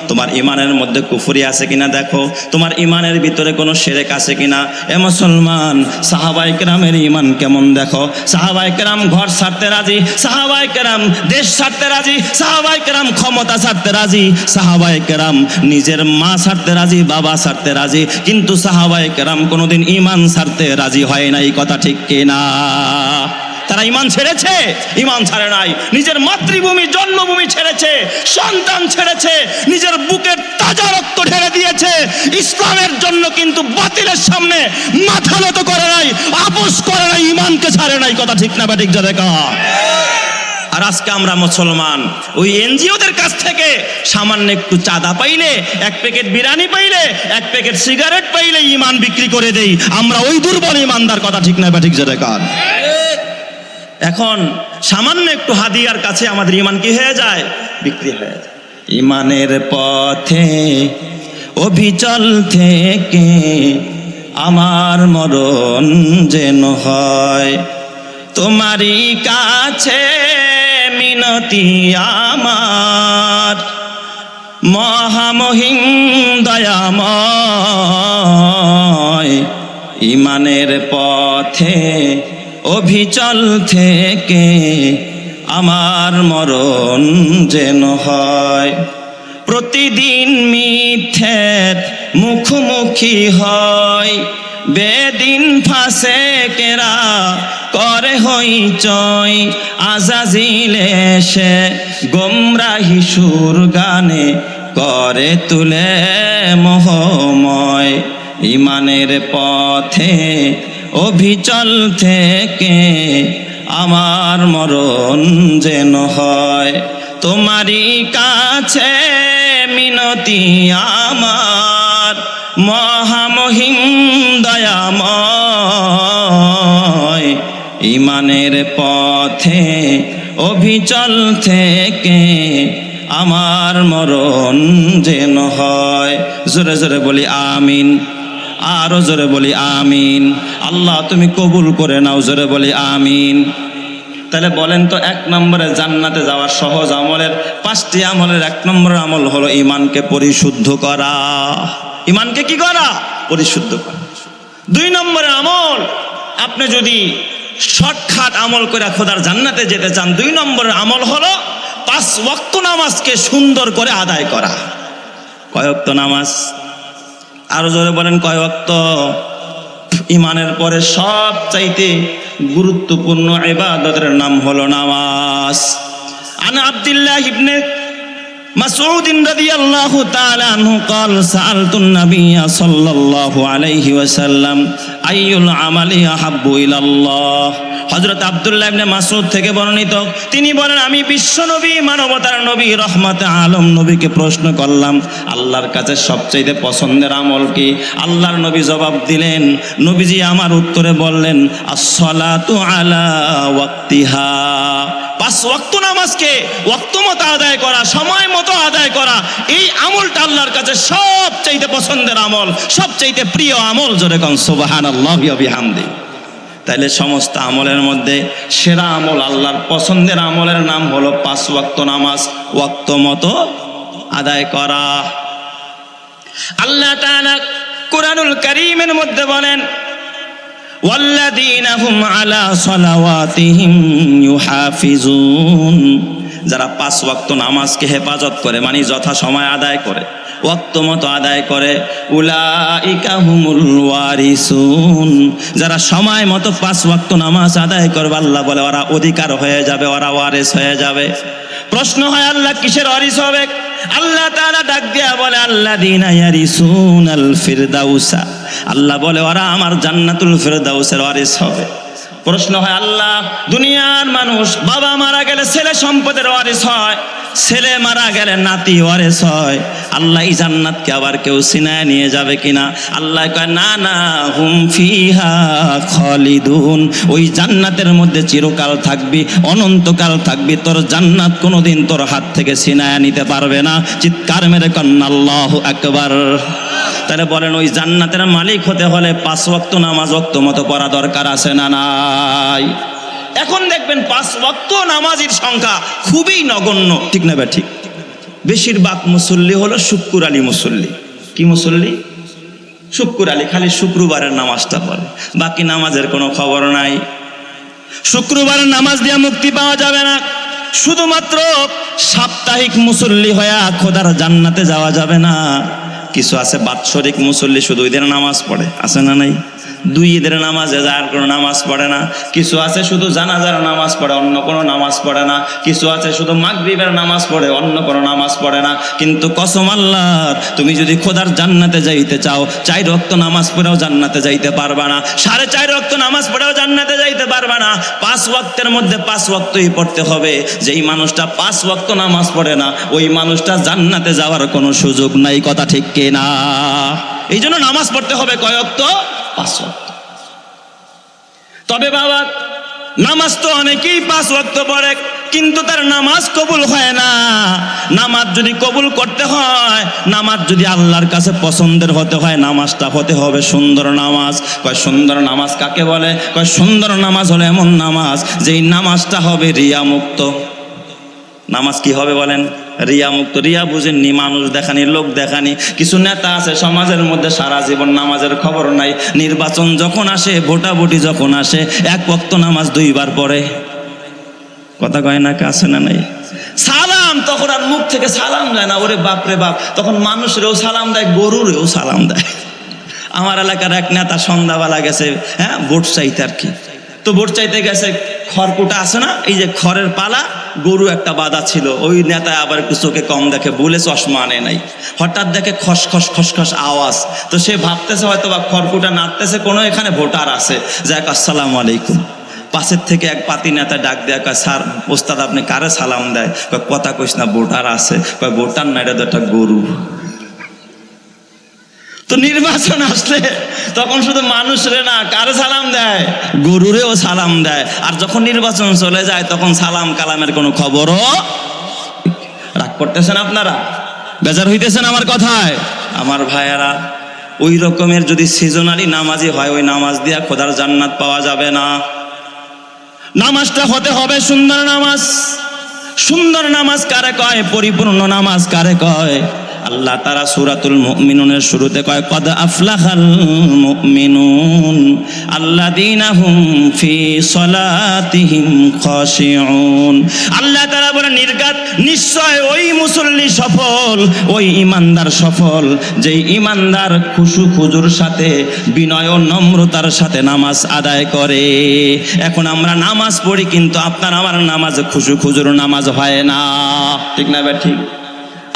তোমার ঈমানের মধ্যে কুফরি আছে কিনা দেখো, তোমার ঈমানের ভিতরে কোনো শিরক আছে কিনা। এ মুসলমান, সাহাবায়ে কেরামের ঈমান কেমন দেখো। সাহাবায়ে কেরাম ঘর ছাড়তে রাজি, সাহাবায়ে কেরাম দেশ ছাড়তে রাজি, সাহাবায়ে কেরাম ক্ষমতা ছাড়তে রাজি, সাহাবায়ে কেরাম নিজের মা ছাড়তে রাজি, বাবা ছাড়তে রাজি, কিন্তু সাহাবায়ে কেরাম কোনোদিন ঈমান ছাড়তে রাজি হয় নাই। কথা ঠিক কিনা? তারা ঈমান ছেড়েছে? ঈমান ছাড়ে নাই। নিজের মাতৃভূমি, জন্মভূমি ছেড়েছে, সন্তান ছেড়েছে, নিজের বুকের তাজা রক্ত ঢেলে দিয়েছে ইসলামের জন্য, কিন্তু বাতিলের সামনে মাথা নত করে নাই, আপোষ করে নাই, ঈমানকে ছাড়ে নাই। কথা ঠিক না বা ঠিক? যাবে কা। আর আজকে আমরা মুসলমান ওই এনজিওদের কাছ থেকে সামান্য একটু চাঁদা পাইলে, এক প্যাকেট বিরিয়ানি পাইলে, এক প্যাকেট সিগারেট পাইলে ঈমান বিক্রি করে দেই। আমরা ওই দুর্বল ঈমানদার। কথা ঠিক না বা ঠিক? যাবে কা। এখন সামান্য একটু হাদিয়ার কাছে আমাদের ঈমান কি হয়ে যায়? বিক্রি হয়ে যায়। ঈমানের পথে অবিচল থেকে আমার মরণ যেন হয়, তোমারই কাছে মিনতি আমার, মহামহিম দয়াময়। ঈমানের পথে অবিচল থেকে আমার মরণ যেন হয়, প্রতিদিন মিথ্যের মুখোমুখি হয়, বেদিন ফাসেকেরা করে হইচই, আজাজিল এসে গোমরাহি সুর গানে করে তুলে মোহময়। ঈমানের পথে অবিচল থেকে আমার মরণ যেন হয়, তোমারই কাছে মিনতি আমার, মহামহিম দয়াময়। ঈমানের পথে অবিচল থেকে আমার মরণ যেন হয়। জোরে জোরে বলি আমিন, আরো জোরে বলি আমিন। আল্লাহ তুমি কবুল করে নাও। জোরে বলি আমিন। তাহলে বলেন তো, এক নম্বরে জান্নাতে যাওয়ার সহজ আমলের 5টি আমলের 1 নম্বর আমল হলো ঈমানকে পরিশুদ্ধ করা। ঈমানকে কি করা? পরিশুদ্ধ করা। 2 নম্বরের আমল, আপনি যদি শর্টকাট আমল করে খোদার জান্নাতে যেতে চান, 2 নম্বরের আমল হলো 5 ওয়াক্ত নামাজকে সুন্দর করে আদায় করা। কয় ওয়াক্ত নামাজ? আরো জোরে বলেন, কয় ওয়াক্ত? ইমানের পরে সবচাইতে গুরুত্বপূর্ণ ইবাদতের নাম হলো নামাজ। আন আব্দুল্লাহ ইবনে মাসউদ রাদিয়াল্লাহু তাআলা আনহু قال سألت النبي صلى الله عليه وسلم আইয়ুল আমালি আহাব্বু ইলাল্লাহ। হযরত আব্দুল্লাহ ইবনে মাসউদ থেকে বর্ণিত, তিনি বলেন, আমি বিশ্ব নবী, মানবতার নবী, রহমতে আলম নবীকে প্রশ্ন করলাম, আল্লাহর কাছে সবচেয়ে পছন্দের আমল কি? আল্লাহর নবী জবাব দিলেন, নবীজি আমার উত্তরে বললেন, আস-সালাতু আলা ওয়াক্তিহা। 5 ওয়াক্ত নামাজকে ওয়াক্ত মতো আদায় করা, সময় মতো আদায় করা, এই আমলটা আল্লাহর কাছে সবচেয়ে পছন্দের আমল, সবচেয়ে প্রিয় আমল। জোরে কোন সুবহানাল্লাহি ওয়া বিহামদি। তাইলে সমস্ত আমলের মধ্যে সেরা আমল, আল্লাহর পছন্দের আমলের নাম হলো 5 ওয়াক্ত নামাজ ওয়াক্ত মতো আদায় করা। আল্লাহ তাআলা কুরআনুল কারীমের মধ্যে বলেন, ওয়াল্লাযীনা হুম আলা সালাওয়াতিহিম ইউহাফিজুন। যারা 5 ওয়াক্ত নামাজকে হেফাজত করে, মানে যথা সময় আদায় করে, ওয়াক্ত মতো আদায় করে, উলাইকা হুমুল ওয়ারিসুন। যারা সময় মতো 5 ওয়াক্ত নামাজ আদায় করবে, আল্লাহ বলে ওরা অধিকার হয়ে যাবে, ওরা ওয়ারিস হয়ে যাবে। প্রশ্ন হয়, আল্লাহ কিসের ওয়ারিস হবে? আল্লাহ তাআলা ডাক দিয়া বলে, আল্লাযীনা ইয়ারিসুনাল ফিরদাউসা। আল্লাহ বলে ওরা আমার জান্নাতুল ফিরদাউসের ওয়ারিস হবে। প্রশ্ন হয়, আল্লাহ দুনিয়ার মানুষ বাবা মারা গেলে ছেলে সম্পদের ওয়ারিস হয়, ছেলে মারা গেলে নাতি ওয়ারিস হয়, আল্লাহ এই জান্নাতকে আবার কেউ ছিনায় নিয়ে যাবে কিনা? আল্লাহ কয়, না না, হুম ফিহা খালিদুন। ওই জান্নাতের মধ্যে চিরকাল থাকবি, অনন্তকাল থাকবি, তোর জান্নাত কোনোদিন তোর হাত থেকে ছিনায় নিতে পারবে না। চিৎকার মেরে কন্না আল্লাহু আকবার। তাহলে বলেন, ওই জান্নাতের মালিক হতে হলে 5 ওয়াক্ত নামাজ ওয়াক্ত মতো পড়া দরকার আছে না নাই? এখন দেখবেন 5 ওয়াক্ত নামাজের সংখ্যা খুবই নগণ্য, ঠিক না বে ঠিক? বেশিরভাগ মুসল্লি হলো শুক্কুর আলী মুসল্লি। কি মুসল্লি? শুক্কুর আলী, খালি শুক্রবারের নামাজটা পড়ে, বাকি নামাজের কোনো খবর নাই। শুক্রবারের নামাজ দিয়ে মুক্তি পাওয়া যাবে না। শুধুমাত্র সাপ্তাহিক মুসল্লি হয়ে খোদার জান্নাতে যাওয়া যাবে না। কিছু আছে বাৎসরিক মুসল্লি, শুধু ঈদের নামাজ পড়ে, আছে না নাই? 2 ঈদের নামাজে যায়, আর কোনো নামাজ পড়ে না। কিছু আছে শুধু জানাজার নামাজ পড়ে, অন্য কোনো নামাজ পড়ে না। কিছু আছে শুধু মাগরিবের নামাজ পড়ে, অন্য কোনো নামাজ পড়ে না। কিন্তু কসম আল্লাহর, তুমি যদি খোদার জান্নাতে যাইতে চাও, 4 ওয়াক্ত নামাজ পড়েও জান্নাতে যাইতে পারবা না, 4.5 ওয়াক্ত নামাজ পড়েও জান্নাতে যাইতে পারবা না। 5 ওয়াক্তের মধ্যে 5 ওয়াক্তই পড়তে হবে। যেই মানুষটা 5 ওয়াক্ত নামাজ পড়ে না, ওই মানুষটা জান্নাতে যাওয়ার কোনো সুযোগ নাই। কথা ঠিক কিনা? এই জন্য নামাজ পড়তে হবে কয় ওয়াক্ত? 5 ওয়াক্ত। তবে বাবা, নামাজ তো অনেকেই 5 ওয়াক্ত পড়ে, কিন্তু তার নামাজ কবুল হয় না। নামাজ যদি কবুল করতে হয়, নামাজ যদি আল্লাহর কাছে পছন্দের হতে হয়, নামাজটা হতে হবে সুন্দর নামাজ। কয় সুন্দর নামাজ কাকে বলে? কয় সুন্দর নামাজ হলো এমন নামাজ যেই নামাজটা হবে রিয়া মুক্ত। নামাজ কি হবে বলেন? রিয়া মুক্ত। রিয়া বুঝেননি? মানুষ দেখানি, লোক দেখানি। কিছু নেতা আছে সমাজের মধ্যে সারা জীবন নামাজের খবর নাই, নির্বাচন যখন আসে, ভোটাভুটি যখন আসে, 1 ওয়াক্ত নামাজ 2 বার পড়ে। কথা কয় না? আছে না নাই? সালাম তখন আর মুখ থেকে সালাম যায় না। ওরে বাপ রে বাপ, তখন মানুষেরও সালাম দেয়, গরুরেও সালাম দেয়। আমার এলাকার এক নেতা সন্ধ্যাবেলা গেছে, ভোট চাইতে আর কি। তো ভোট চাইতে গেছে, খড়কুটা আছে না, এই যে খড়ের পালা, গরু একটা বাঁধা ছিল। ওই নেতা আবার একটু চোখে কম দেখে বলে চশমা আনে নাই। হঠাৎ দেখে খসখস খসখস আওয়াজ। তো সে ভাবতেছে হয়তো বা খড়কুটা নাড়তেছে, কোনো এখানে ভোটার আছে। যাক, আসসালামু আলাইকুম। পাশের থেকে এক পাতি নেতা ডাক দেয়া, কয় স্যার, ওস্তাদ আপনি কারে সালাম দেয়? কয় কথা কইস না, ভোটার আছে। কয় ভোটার না, এটা তো একটা গরু। তো নির্বাচন আসলে তখন শুধু মানুষরে না, কারে সালাম দেয়? গরুরেও সালাম দেয়। আর যখন নির্বাচন চলে যায়, তখন সালাম কালামের কোনো খবরও। রাগ করতেছেন আপনারা? বেজার হইতেছেন আমার কথায়? আমার ভাইয়ারা, ওই রকমের যদি সিজনালি নামাজি হয়, ওই নামাজ দিয়া খোদার জান্নাত পাওয়া যাবে না। নামাজটা হতে হবে সুন্দর নামাজ। সুন্দর নামাজ কারে কয়? পরিপূর্ণ নামাজ কারে কয়? আল্লাহ তাআলা সূরাতুল মুমিনুনের শুরুতে কয় কদ আফলাহাল মুমিনুন আল্লাযীনা হুম ফি সলাতিহিম খাশিউন। আল্লাহ তাআলা বলেন নির্ঘাত নিশ্চয় ওই মুসল্লি সফল, ওই ঈমানদার সফল যেই ঈমানদার খুশু খুজুর সাথে বিনয় ও নম্রতার সাথে নামাজ আদায় করে। এখন আমরা নামাজ পড়ি কিন্তু আপনার আমার নামাজ খুশু খুজুর নামাজ হয় না, ঠিক না ভাই? ঠিক,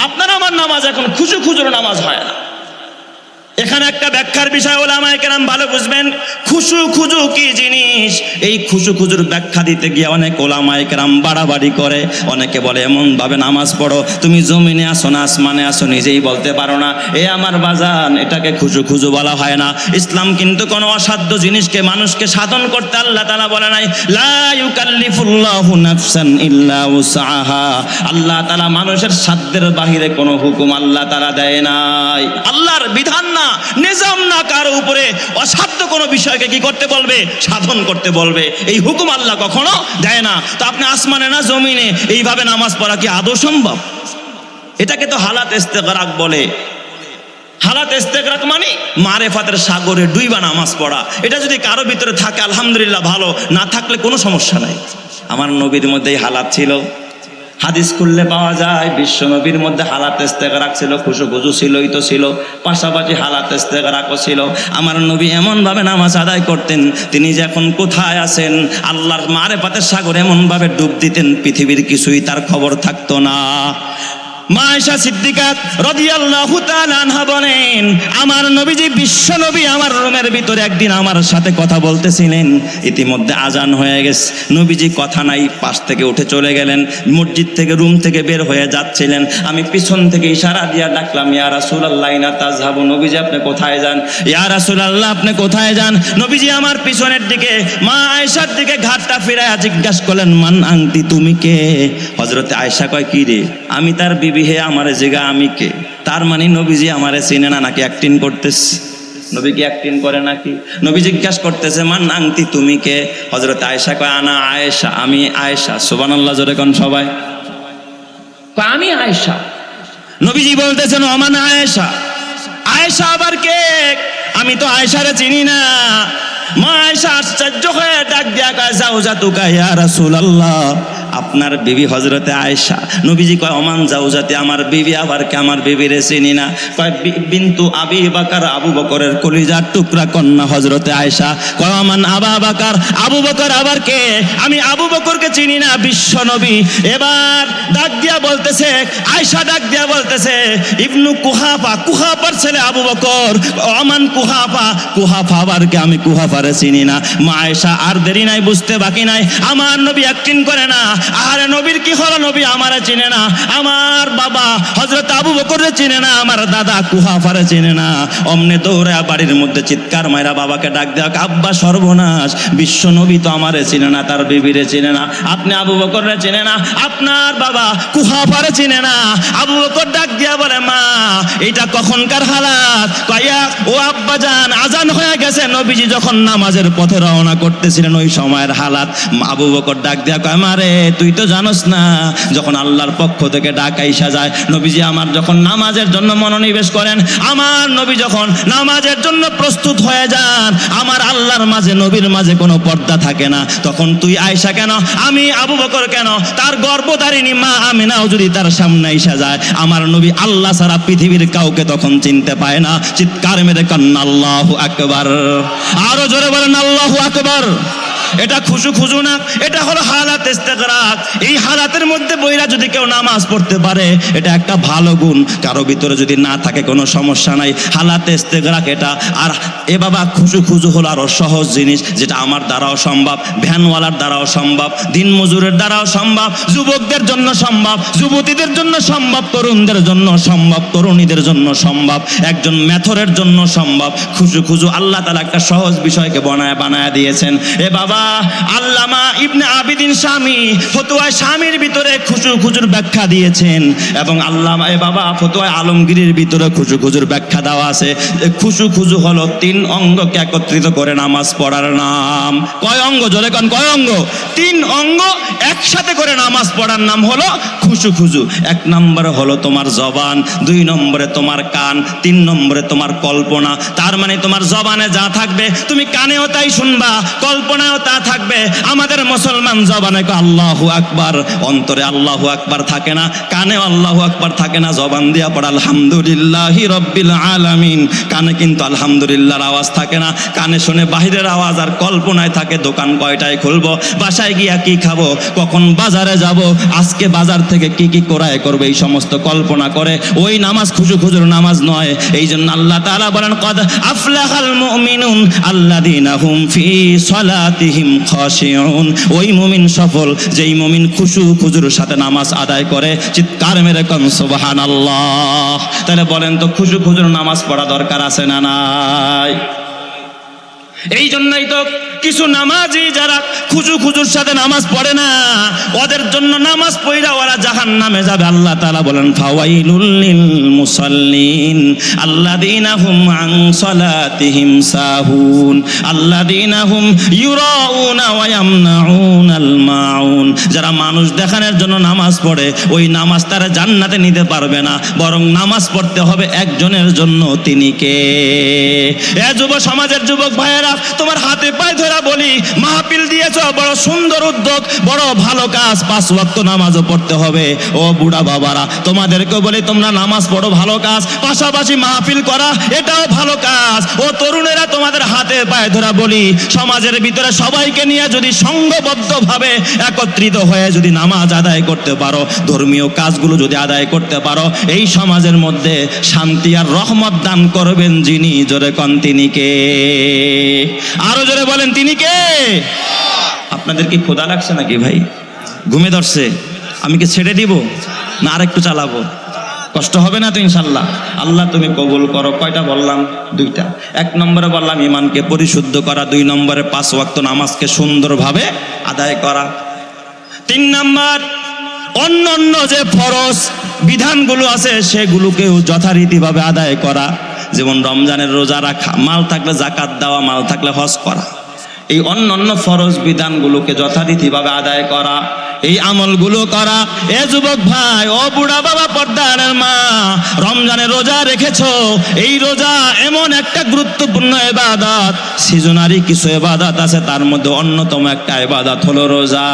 আপনার আমার নামাজ এখন খুশু খুজুর নামাজ হয় না। এখানে একটা ব্যাখ্যার বিষয় ওলামায়ে কেরাম ভালো বুঝবেন, খুশু খুজু কি জিনিস। এই খুশু খুজুর ব্যাখ্যা দিতে গিয়ে অনেক ওলামায়ে কেরাম বাড়াবাড়ি করে। অনেকে বলে এমন ভাবে নামাজ পড়ো তুমি জমিনে আসো না আসমানে আসো, নিজেই বলতে পারো না। এ আমার বাজান, এটাকে খুশু খুজু বলা হয় না। ইসলাম কিন্তু কোনো অসাধ্য জিনিসকে মানুষকে সাধন করতে আল্লাহ তাআলা বলে নাই, লা ইউকাল্লিফুল্লাহু নাফসান ইল্লা উসআহা। আল্লাহ তাআলা মানুষের সাধ্যের বাহিরে কোনো হুকুম আল্লাহ তাআলা দেয় নাই। আল্লাহর বিধান না, নিজাম না, কারো উপরে অসাধ্য কোনো বিষয়কে কি করতে বলবে? সাধন করতে বলবে। এই হুকুম আল্লাহ কখনো দেয় না। তো আপনি আসমানে না জমিনে এইভাবে নামাজ পড়া কি আদৌ সম্ভব? এটাকে তো হালাত ইস্তেগরাক বলে। হালাত ইস্তেগরাক মানে মারেফাতের সাগরে ডুইবা নামাজ পড়া। এটা যদি কারো ভিতরে থাকে আলহামদুলিল্লাহ ভালো, না থাকলে কোনো সমস্যা নাই। আমার নবীর মধ্যে এই হালাত ছিল। হাদিস খুললে পাওয়া যায় বিশ্ব নবীর মধ্যে হালাত ইস্তেগরাক ছিল, খুশু খুজু ছিলই তো ছিল, পাশাপাশি হালাত ইস্তেগরাকও ছিল। আমার নবী এমনভাবে নামাজ আদায় করতেন, তিনি যে এখন কোথায় আছেন আল্লাহর মারেফাতের সাগরে এমনভাবে ডুব দিতেন পৃথিবীর কিছুই তার খবর থাকতো না। মা আয়েশা সিদ্দিকা রাদিয়াল্লাহু তাআলা আনহা বলেন, আমার নবীজি বিশ্ব নবী আমার রুমের ভিতরে একদিন আমার সাথে কথা বলতেছিলেন। ইতিমধ্যে আজান হয়ে গেছে, নবীজি কথা নাই, পাশ থেকে উঠে চলে গেলেন। মসজিদ থেকে রুম থেকে বের হয়ে যাচ্ছিলেন। আমি পিছন থেকে ইশারা দিয়া ডাকলাম, ইয়া রাসূলুল্লাহ ইনা তাযহাবু। নবীজি আপনি কোথায় যান? ইয়া রাসূলুল্লাহ আপনি কোথায় যান? নবীজি আমার পিছনের দিকে মা আয়েশার দিকে ঘাটটা ফিরায়া জিজ্ঞাসা করলেন, মান আনতি, তুমি কে? হযরতে আয়েশা কয়, কি রে? আমি তার বিবি। হে আমারে জিগা আমি কে? তার মানে নবীজি আমারে চিনে না নাকি অ্যাক্টিং করতেছে? নবী কি অ্যাক্টিং করে নাকি? নবী জিজ্ঞাসা করতেছে, মান আনতি, তুমি কে? হযরত আয়েশা কয়, আনা আয়েশা, আমি আয়েশা। সুবহানাল্লাহ, জোরে কোন সবাই। কয় আমি আয়েশা। নবীজি বলতেছেন, ওমান আয়েশা। আয়েশা আবার কে? আমি তো আয়েশারে চিনি না। মা আয়েশা আশ্চর্য হয়ে ডাক দিয়া কয়, জাওজাতুকা ইয়া রাসূলুল্লাহ, আপনার বিবি হযরতে আয়েশা। নবীজি কয়, ওমান জাওজাতি, আমার বিবি আবার কে? আমার বিবিরে চিনি না। কয়, বিনতু আবি বকর, আবু বকরের কলিজার টুকরা কন্যা হযরতে আয়েশা। কয়, ওমান আবা বকর, আবু বকর আবার কে? আমি আবু বকরকে চিনি না। বিশ্ব নবী এবার ডাক দিয়া বলতেছে, আয়েশা ডাক দিয়া বলতেছে, ইবনু কুহাফা, কুহাফার ছেলে আবু বকর। ওমান কুহাফা, কুহাফা আবার কে? আমি কুহাফারে চিনি না। মা আয়েশা আর দেরি নাই, বুঝতে বাকি নাই। আমার নবী অ্যাক্টিং করে না। আরে নবীর কি হলো? নবী আমারে চিনে না, আমার বাবা হযরত আবু বকররে চিনে না, আমার দাদা কুহাফারে চিনে না। অমনে দৌড়ে বাড়ির মধ্যে চিৎকার মাইরা বাবাকে ডাক দেওয়া, আব্বা সর্বনাশ, বিশ্ব নবী তো আমারে চিনে না, তার বিবিরে চিনে না, আপনি আবু বকররে চিনে না, আপনার বাবা কুহাফারে চিনে না। আবু বকর ডাক দিয়া বলে, মা এটা কখনকার হালাত? কয়া, ও আব্বা জান, আজান হয়ে গেছে। নবীজি যখন নামাজের পথে রওনা করতেছিলেন ওই সময়ের হালাত। আবু বকর ডাক দিয়া কয়, মারে তুই তো জানোস না, যখন আল্লাহর পক্ষ থেকে ডাক আইসা যায়, নবীজি আমার যখন নামাজের জন্য মনোনিবেশ করেন, আমার নবী যখন নামাজের জন্য প্রস্তুত হয়ে যান, আমার আল্লাহর মাঝে নবীর মাঝে কোনো পর্দা থাকে না। তখন তুই আয়েশা কেন, আমি আবু বকর কেন, তার গর্ভধারিণী মা আমিনাও যদি তার সামনে আইসা যায়, আমার নবী আল্লাহ ছাড়া পৃথিবীর কাউকে তখন চিনতে পায় না। চিৎকার মেরে কান্না আল্লাহু আকবার। আরো জোরে বলেন আল্লাহু আকবার। এটা খুশু খুজু না, এটা হলো হালাত ইস্তেগরাক। এই হালাতের মধ্যে বইরা যদি কেউ নামাজ পড়তে পারে, এটা একটা ভালো গুণ। কারো ভিতরে যদি না থাকে কোনো সমস্যা নাই। হালাত ইস্তেগরাক এটা। আর এ বাবা খুশু খুজু হলো আরো সহজ জিনিস, যেটা আমার দ্বারাও সম্ভব, ভ্যানওয়ালার দ্বারাও সম্ভব, দিন মজুরের দ্বারাও সম্ভব, যুবকদের জন্য সম্ভব, যুবতীদের জন্য সম্ভব, তরুণদের জন্য সম্ভব, তরুণীদের জন্য সম্ভব, একজন মেথরের জন্য সম্ভব। খুশু খুজু আল্লাহ তাআলা একটা সহজ বিষয়কে বানায় দিয়েছেন। এ বাবা বাবা আল্লামা ইবনে আবিদিন শামী ফতোয়ায়ে শামীর ভিতরে খুশু খুজুর ব্যাখ্যা দিয়েছেন, এবং আল্লামা বাবা ফতোয়ায়ে আলমগীরের ভিতরে খুশু খুজুর ব্যাখ্যা দেওয়া আছে। খুশু খুজু হলো 3 অঙ্গকে একত্রিত করে নামাজ পড়ার নাম। কয় অঙ্গ? জোরে কোন কয় অঙ্গ? 3 অঙ্গ একসাথে করে নামাজ পড়ার নাম হলো খুশু খুজু। 1 নম্বরে হলো তোমার জবান, 2 নম্বরে তোমার কান, 3 নম্বরে তোমার কল্পনা। তার মানে তোমার জবানে যা থাকবে তুমি কানেও তাই শুনবা, কল্পনাও তা থাকবে। আমাদের মুসলমান জবানে কয় আল্লাহু আকবার, অন্তরে আল্লাহু আকবার থাকে না, কানেও আল্লাহু আকবার থাকে না। জবান দিয়া পড়া আলহামদুলিল্লাহি রব্বিল আলামিন, কানে কিন্তু আলহামদুলিল্লাহর আওয়াজ থাকে না, কানে শুনে বাহিরের আওয়াজ, আর কল্পনায় থাকে দোকান কয়টায় খুলবো, বাসায় গিয়া কি খাবো, কখন বাজারে যাব, আজকে বাজার থেকে কি কি ক্রয় করবে, এই সমস্ত কল্পনা করে। ওই নামাজ খুশু খুজুর নামাজ নয়। এই জন্য আল্লাহ তাআলা বলেন কদ আফলাহাল মুমিনুন আল্লাযীনা হুম ফি সালাতিহিম খাশিউন। ওই মুমিন সফল যেই মুমিন খুশু খুজুর সাথে নামাজ আদায় করে। চিৎকার মেরে কোন সুবহানাল্লাহ। তাহলে বলেন তো খুশু খুজুর নামাজ পড়া দরকার আছে না নাই? এই জন্যই তো কিছু নামাজি যারা খুজু খুজুর সাথে নামাজ পড়ে না, ওদের জন্য নামাজ পড়া ওরা জাহান্নামে যাবে। আল্লাহ তাআলা বলেন ফাওয়াইলুল লিল মুসাল্লিন আল্লাযীনা হুম আন সালাতিহিম সাহুন আল্লাযীনা হুম ইউরাউনা ওয়া ইয়ামনাউনাল মাউন। যারা মানুষ দেখানোর জন্য নামাজ পড়ে, ওই নামাজ তারা জান্নাতে নিতে পারবে না, বরং নামাজ পড়তে হবে একজনের জন্য, তিনি কে? এ যুব সমাজের যুবক ভাইয়েরা, তোমার হাতে পায়ে ধরা বলি, মাহফিল দিয়েছো, বড় সুন্দর উদ্যোগ, বড় ভালো কাজ, 5 ওয়াক্ত নামাজও পড়তে হবে। ও বুড়া বাবারা, তোমাদেরকে বলি তোমরা নামাজ পড়ো, ভালো কাজ, পাশাপাশি মাহফিল করা এটাও ভালো কাজ। ও তরুণেরা, তোমাদের হাতে পায়ে ধরা বলি, সমাজের ভিতরে সবাইকে নিয়ে যদি সংঘবদ্ধভাবে একত্রিত হয়ে যদি নামাজ আদায় করতে পারো, ধর্মীয় কাজগুলো যদি আদায় করতে পারো, এই সমাজের মধ্যে শান্তি আর রহমত দান করবেন যিনি। জোরে কোন তিনি কে? আরো জোরে বলেন তিনি কে? আপনাদের কি ক্ষুধা লাগছে নাকি ভাই? ঘুমে ধরছে? আমি কি ছেড়ে দিব না আরেকটু চালাবো? কষ্ট হবে না তো ইনশাল্লাহ? আল্লাহ তুমি কবুল করো। কয়টা বললাম? 2টা। 1 নম্বরে বললাম ইমানকে পরিশুদ্ধ করা, 2 নম্বরে 5 ওয়াক্ত নামাজকে সুন্দরভাবে আদায় করা, 3 নম্বর অন্য যে ফরজ বিধানগুলো আছে সেগুলোকেও যথারীতিভাবে আদায় করা। যেমন রমজানের রোজা রাখা, মাল থাকলে জাকাত দেওয়া, মাল থাকলে হজ করা, এই অন্য ফরজ বিধানগুলোকে যথারীতিভাবে আদায় করা, এই আমলগুলো করা। এ যুবক ভাই, ও বুড়া বাবা, পর্দার মা, রমজানের রোজা রেখেছো, এই রোজা এমন একটা গুরুত্বপূর্ণ ইবাদত। সিজনারি কিছু ইবাদত আছে, তার মধ্যে অন্যতম একটা ইবাদত হলো রোজা।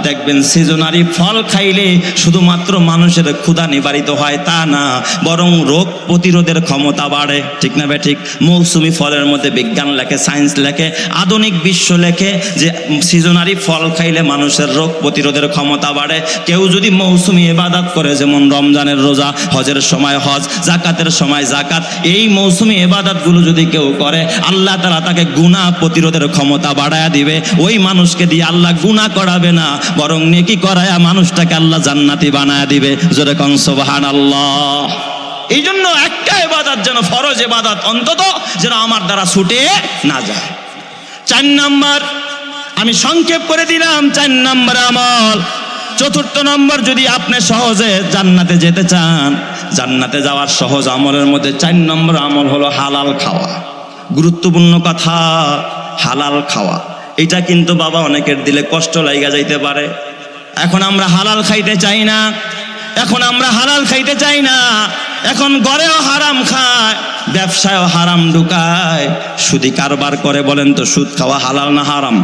দেখবেন সিজনারি ফল খাইলে শুধুমাত্র মানুষের ক্ষুধা নিবারিত হয় তা না, বরং রোগ প্রতিরোধের ক্ষমতা বাড়ে। ঠিক না বে ঠিক? মৌসুমি ফলের মধ্যে বিজ্ঞান লেখে, সায়েন্স লেখে, আধুনিক বিশ্ব লেখে যে সিজনারি ফল খাইলে মানুষের রোগ প্রতিরোধের ক্ষমতা বাড়ে। কেউ যদি মৌসুমি ইবাদত করে, যেমন রমজানের রোজা, হজের সময় হজ, জাকাতের সময় জাকাত, এই মৌসুমি ইবাদতগুলো যদি কেউ করে, আল্লাহ তাআলা তাকে গুনাহ প্রতিরোধের ক্ষমতা বাড়ায়া দিবে। ওই মানুষকে দিয়ে আল্লাহ গুনাহ করাবে না, বরং নেকি করায়া মানুষটাকে আল্লাহ জান্নাতি বানায়া দিবে। জোরে কোন সুবহানাল্লাহ। এই জন্য একটা ইবাদত যেন, ফরজ ইবাদত অন্তত যেন আমার দ্বারা ছুটে না যায়। 4 নম্বর আমি সংক্ষেপ করে দিলাম, 4 নম্বর আমল। 4র্থ নম্বর, যদি আপনি সহজে জান্নাতে যেতে চান, জান্নাতে যাওয়ার সহজ আমলের মধ্যে 4 নম্বর আমল হলো হালাল খাওয়া। গুরুত্বপূর্ণ কথা, হালাল খাওয়া। এটা কিন্তু বাবা অনেকের দিলে কষ্ট লাগা যাইতে পারে। এখন আমরা হালাল খাইতে চাই না, এখন আমরা হালাল খাইতে চাই না, এখন ঘরেও হারাম খায়, ব্যবসায়ও হারাম ঢুকায়, সুদি কারবার করে। বলেন তো, সুদ খাওয়া হালাল না হারাম?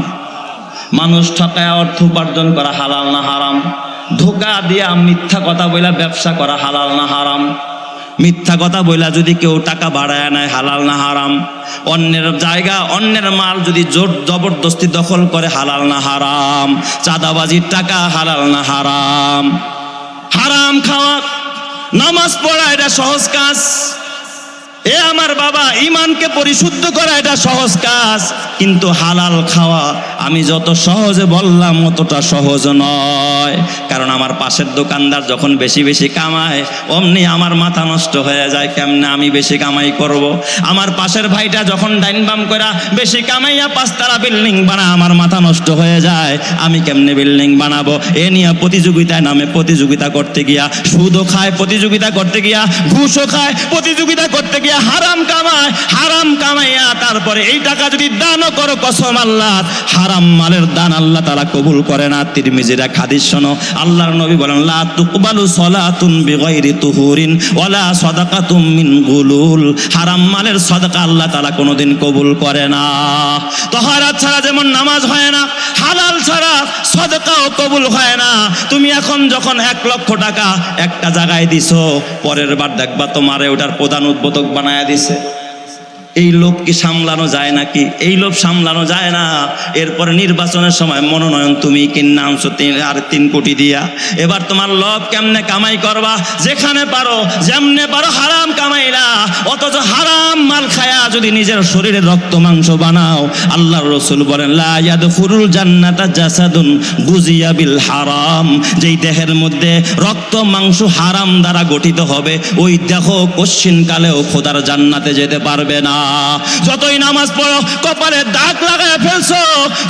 মানুষ ঠকায় অর্থ উপার্জন করা হালাল না হারাম? ধোকা দিয়া মিথ্যা কথা বইলা ব্যবসা করা হালাল না হারাম? মিথ্যা কথা বইলা যদি কেউ টাকা বাড়ায় নেয়, হালাল না হারাম? অন্যের জায়গা, অন্যের মাল যদি জোর জবরদস্তি দখল করে, হালাল না হারাম? চাঁদাবাজির টাকা হালাল না হারাম? হারাম খাওয়া, নামাজ পড়া এটা সহজ কাজ। এ আমার বাবা, ইমানকে পরিশুদ্ধ করা এটা সহজ কাজ, কিন্তু হালাল খাওয়া আমি যত সহজে বললাম অতটা সহজ নয়। কারণ আমার পাশের দোকানদার যখন বেশি বেশি কামায়, অমনি আমার মাথা নষ্ট হয়ে যায়, কেমনে আমি বেশি কামাই করব। আমার পাশের ভাইটা যখন ডাইন বাম করে বেশি কামাইয়া 5 তালা বিল্ডিং বানায়, আমার মাথা নষ্ট হয়ে যায়, আমি কেমনে বিল্ডিং বানাবো। এ নিয়ে প্রতিযোগিতায় নামে, প্রতিযোগিতা করতে গিয়া সুদও খায়, প্রতিযোগিতা করতে গিয়া ঘুষও খায়, প্রতিযোগিতা করতে গিয়া হারাম কামায়, হারাম কামাইয়া তারপরে এই টাকা যদি দানও করো, কসম আল্লাহ, হারাম মালের দান আল্লাহ তাআলা কবুল করে না। তিরমিজির এক হাদিস শোনো, আল্লাহর নবী বলেন, লা তুকবালু সলাতুন বিগাইরি তুহুরিন ওয়ালা সাদাকাতুম মিন গুলুল। হারাম মালের সাদাকা আল্লাহ তাআলা কোনোদিন কবুল করে না। তাহারাত ছাড়া যেমন নামাজ হয় না, হালাল ছাড়া সাদাকাও কবুল হয় না। তুমি এখন যখন 1 লক্ষ টাকা একটা জায়গায় দিছো, পরের বার দেখবা তোমারে ওটার প্রধান উদ্বোধক বানায়া দিছে। এই লোভ কি সামলানো যায় নাকি? এই লোভ সামলানো যায় না। এরপরে নির্বাচনের সময় মনোনয়ন তুমি কিনে আনছো 3 কোটি দিয়া। এবার তোমার লোভ কেমনে কামাই করবা? যেখানে পারো যেমনে পারো হারাম কামাইলা, অথচ হারাম মাল খায়া যদি নিজের শরীরের রক্ত মাংস বানাও, আল্লাহর রাসূল বলেন, লা ইয়াদখুলুল জান্নাতা জাসাদুন গুজিয়া বিল হারাম। যেই দেহের মধ্যে রক্ত মাংস হারাম দ্বারা গঠিত হবে, ওই দেহ কশ্চিন কালেও খোদার জান্নাতে যেতে পারবে না। যতই নামাজ পড়ো কপালে দাগ লাগায় ফেলছো,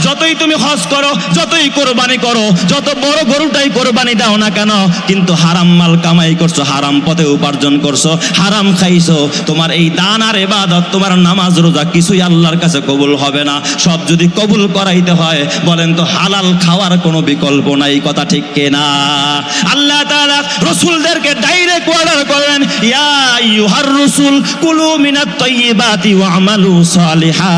যতই তুমি হজ করো, যতই কোরবানি করো, যত বড় গরুটাই কোরবানি দাও না কেন, কিন্তু হারাম মাল কামাই করছো, হারাম পথে উপার্জন করছো, হারাম খাইছো, তোমার এই দান আর ইবাদত, তোমার নামাজ রোজা কিছুই আল্লাহর কাছে কবুল হবে না। সব যদি কবুল করাইতে হয়, বলেন তো হালাল খাওয়ার কোনো বিকল্প নাই, কথা ঠিক কিনা? আল্লাহ তাআলা রাসূলদেরকে ডাইরেক্ট অর্ডার করেন, ইয়া আইয়ুহার রাসূল কুলু মিনাত তাইয়্যিবাতি ওয়া আমালু সালিহা।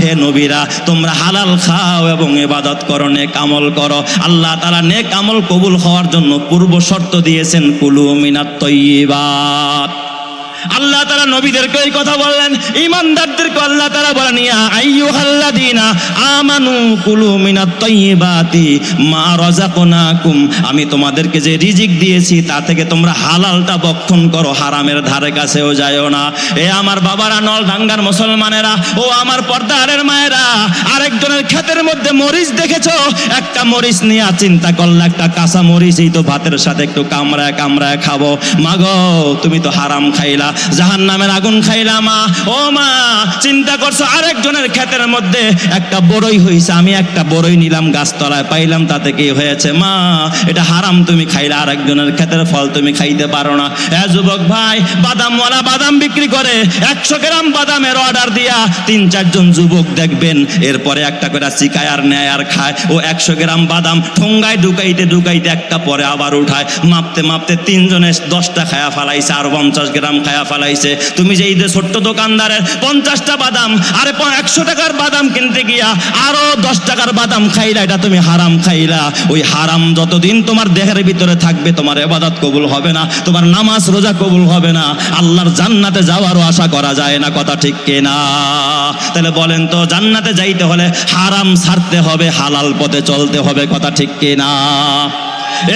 হে নবীরা, তোমরা হালাল খাও এবং ইবাদত করো, নেক আমল করো। আল্লাহ তাআলা নেক আমল কবুল হওয়ার জন্য পূর্ব শর্ত দিয়েছেন, কুলু মিনাত তাইয়্যিবাত। আল্লাহ তাআলা নবীদেরকে এই কথা বললেন, ঈমানদারদেরকে আল্লাহ তাআলা বলেন, ইয়া আইয়ুহাল্লাযীনা আমানু কুলু মিনাত তাইয়্যিবাতি মা রাযাকনাকুম। আমি তোমাদেরকে যে রিজিক দিয়েছি তা থেকে তোমরা হালালটা ভক্ষণ করো, হারামের ধারে কাছেও যায়ও না। এ আমার বাবারা, নলডাঙ্গার মুসলমানেরা, ও আমার পর্দারের মায়েরা, আরেকজনের ক্ষেতের মধ্যে মরিচ দেখেছো, একটা মরিচ নিয়ে চিন্তা করলে একটা কাঁচা মরিচ এই তো ভাতের সাথে একটু কামড়ায় কামড়ায় খাবো। মাগো, তুমি তো হারাম খাইলা, জাহান্নামের আগুন খাইলা। মা, ও মা, চিন্তা করছো আরেকজনের ক্ষেতের মধ্যে একটা বড়ই হইছে, আমি একটা বড়ই নিলাম গাছতলায় পাইলাম, তাতে কি হয়েছে? মা, এটা হারাম, তুমি খাইলা, আরেকজনের ক্ষেতের ফল তুমি খাইতে পারো না। এ যুবক ভাই, বাদামওয়ালা বাদাম বিক্রি করে, 100 গ্রাম বাদামের অর্ডার দিয়া 3-4 জন যুবক দেখবেন, এরপরে একটা করে চিকায় আর নেয় আর খায়। ও 100 গ্রাম বাদাম ঠোঙ্গায় ঢুকাইতে ঢুকাইতে একটা পরে আবার উঠায়, মাপতে মাপতে 3 জনে 10টা খায়া ফালাইছে, আর 50 গ্রাম খায়া ফালাইছে। তুমি যে এই যে ছোট্ট দোকানদারের 50টা বাদাম, আরে 100 টাকার বাদাম কিনতে গিয়া আরো 10 টাকার বাদাম খাইলা, এটা তুমি হারাম খাইলা। ওই হারাম যতদিন তোমার দেহের ভিতরে থাকবে, তোমার ইবাদত কবুল হবে না, তোমার নামাজ রোজা কবুল হবে না, আল্লাহর জান্নাতে যাওয়ারও আশা করা যায় না, কথা ঠিক কিনা? তাহলে বলেন তো, জান্নাতে যাইতে হলে হারাম ছাড়তে হবে, হালাল পথে চলতে হবে, কথা ঠিক কিনা?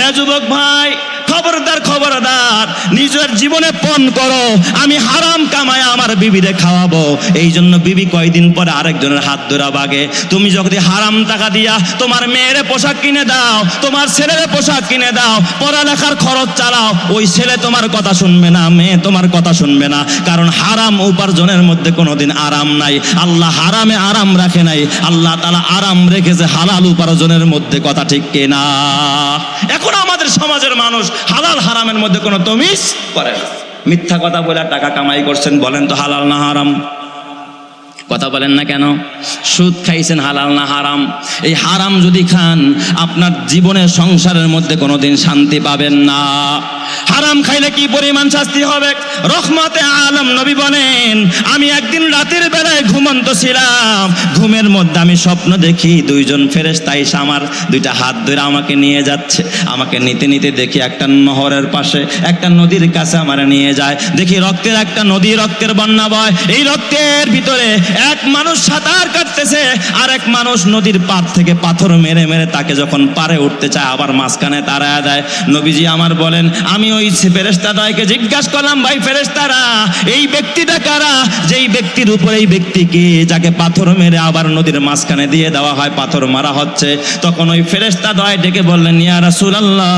এ যুবক ভাই, খবরদার খবরদার, নিজের জীবনে পণ করো, আমি হারাম কামায় আমার বিবিরে খাওয়াবো। এই জন্য বিবি কয়দিন পরে আরেকজনের হাত ধরা বাগে। তুমি যদি হারাম টাকা দিয়া তোমার মেয়েরে পোশাক কিনে দাও, তোমার ছেলের পোশাক কিনে দাও, পড়ালেখার খরচ চালাও, ওই ছেলে তোমার কথা শুনবে না, মেয়ে তোমার কথা শুনবে না। কারণ হারাম উপার্জনের মধ্যে কোনোদিন আরাম নাই। আল্লাহ হারামে আরাম রাখে নাই, আল্লাহ তাআলা আরাম রেখেছে হালাল উপার্জনের মধ্যে, কথা ঠিক কিনা? এখন আমাদের সমাজের মানুষ হালাল হারামের মধ্যে কোনো তমিজ করে না। মিথ্যা কথা বলে টাকা কামাই করছেন, বলেন তো হালাল না হারাম? কথা বলেন না কেন? সুদ খাইছেন, হালাল না হারাম? এই হারাম যদি খান, আপনার জীবনের সংসারের মধ্যে কোনোদিন শান্তি পাবেন না। হারাম খাইলে কি পরিমাণ শাস্তি হবে? রহমতে আলম নবী বলেন, আমি একদিন রাতের বেলায় ঘুমন্ত ছিলাম, ঘুমের মধ্যে আমি স্বপ্ন দেখি 2 জন ফেরেশতা এসে আমার 2টা হাত ধরে আমাকে নিয়ে যাচ্ছে। আমাকে নিতে নিতে দেখি একটা নহরের পাশে, একটা নদীর কাছে আমার নিয়ে যায়। দেখি রক্তের একটা নদী, রক্তের বন্যা বয়। এই রক্তের ভিতরে এক মানুষ সাঁতার কাটতেছে, আর এক মানুষ নদীর পার থেকে পাথর মেরে মেরে তাকে যখন পারে উঠতে চায়, আবার মাঝখানে তাড়ায় দেয়। নবীজি আমার বলেন, আমি ওই ফেরেশতাদেরকে জিজ্ঞাসা করলাম, ভাই ফেরেশতারা, এই ব্যক্তিটা কারা, যেই ব্যক্তির উপরে এই ব্যক্তিকে যাকে পাথর মেরে আবার নদীর মাঝখানে দিয়ে দেওয়া হয়, পাথর মারা হচ্ছে। তখন ওই ফেরেশতাদ্বয় ডেকে বললেন, ইয়া রাসূলুল্লাহ,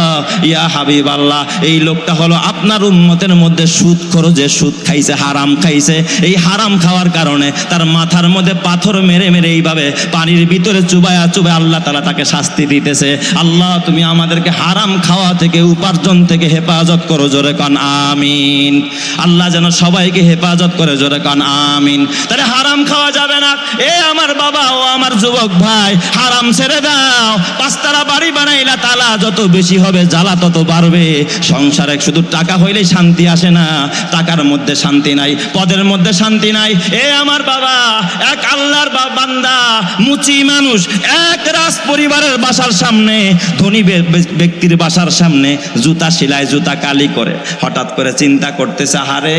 ইয়া হাবিবাল্লাহ, এই লোকটা হলো আপনার উম্মতের মধ্যে সুদখোর, যে সুদ খাইছে, হারাম খাইছে। এই হারাম খাওয়ার কারণে তার মাথার মধ্যে পাথর মেরে মেরে এইভাবে পানির ভিতরে চুবায়া চুবায়া আল্লাহ তাআলা তাকে শাস্তি দিতেছে। আল্লাহ তুমি আমাদেরকে হারাম খাওয়া থেকে, উপার্জন থেকে হেফাজত করো, জোরে কান আমিন। আল্লাহ যেন সবাইকে হেফাজত করে, জোরে কান আমিন। তাহলে হারাম খাওয়া যাবে না। এ আমার বাবা ও আমার যুবক ভাই, হারাম ছেড়ে দাও। পাঁচতলা বাড়ি বানাইলা, তালা যত বেশি হবে জ্বালা তত বাড়বে। সংসারে শুধু টাকা হইলেই শান্তি আসে না, টাকার মধ্যে শান্তি নাই, পদের মধ্যে শান্তি নাই। এ আমার বাবা, এক আল্লাহর বান্দা মুচি মানুষ এক রাজ পরিবারের বাসার সামনে, ধনী ব্যক্তির বাসার সামনে জুতা সেলাই, জুতা কালি করে হঠাৎ করে চিন্তা করতেছে, হারে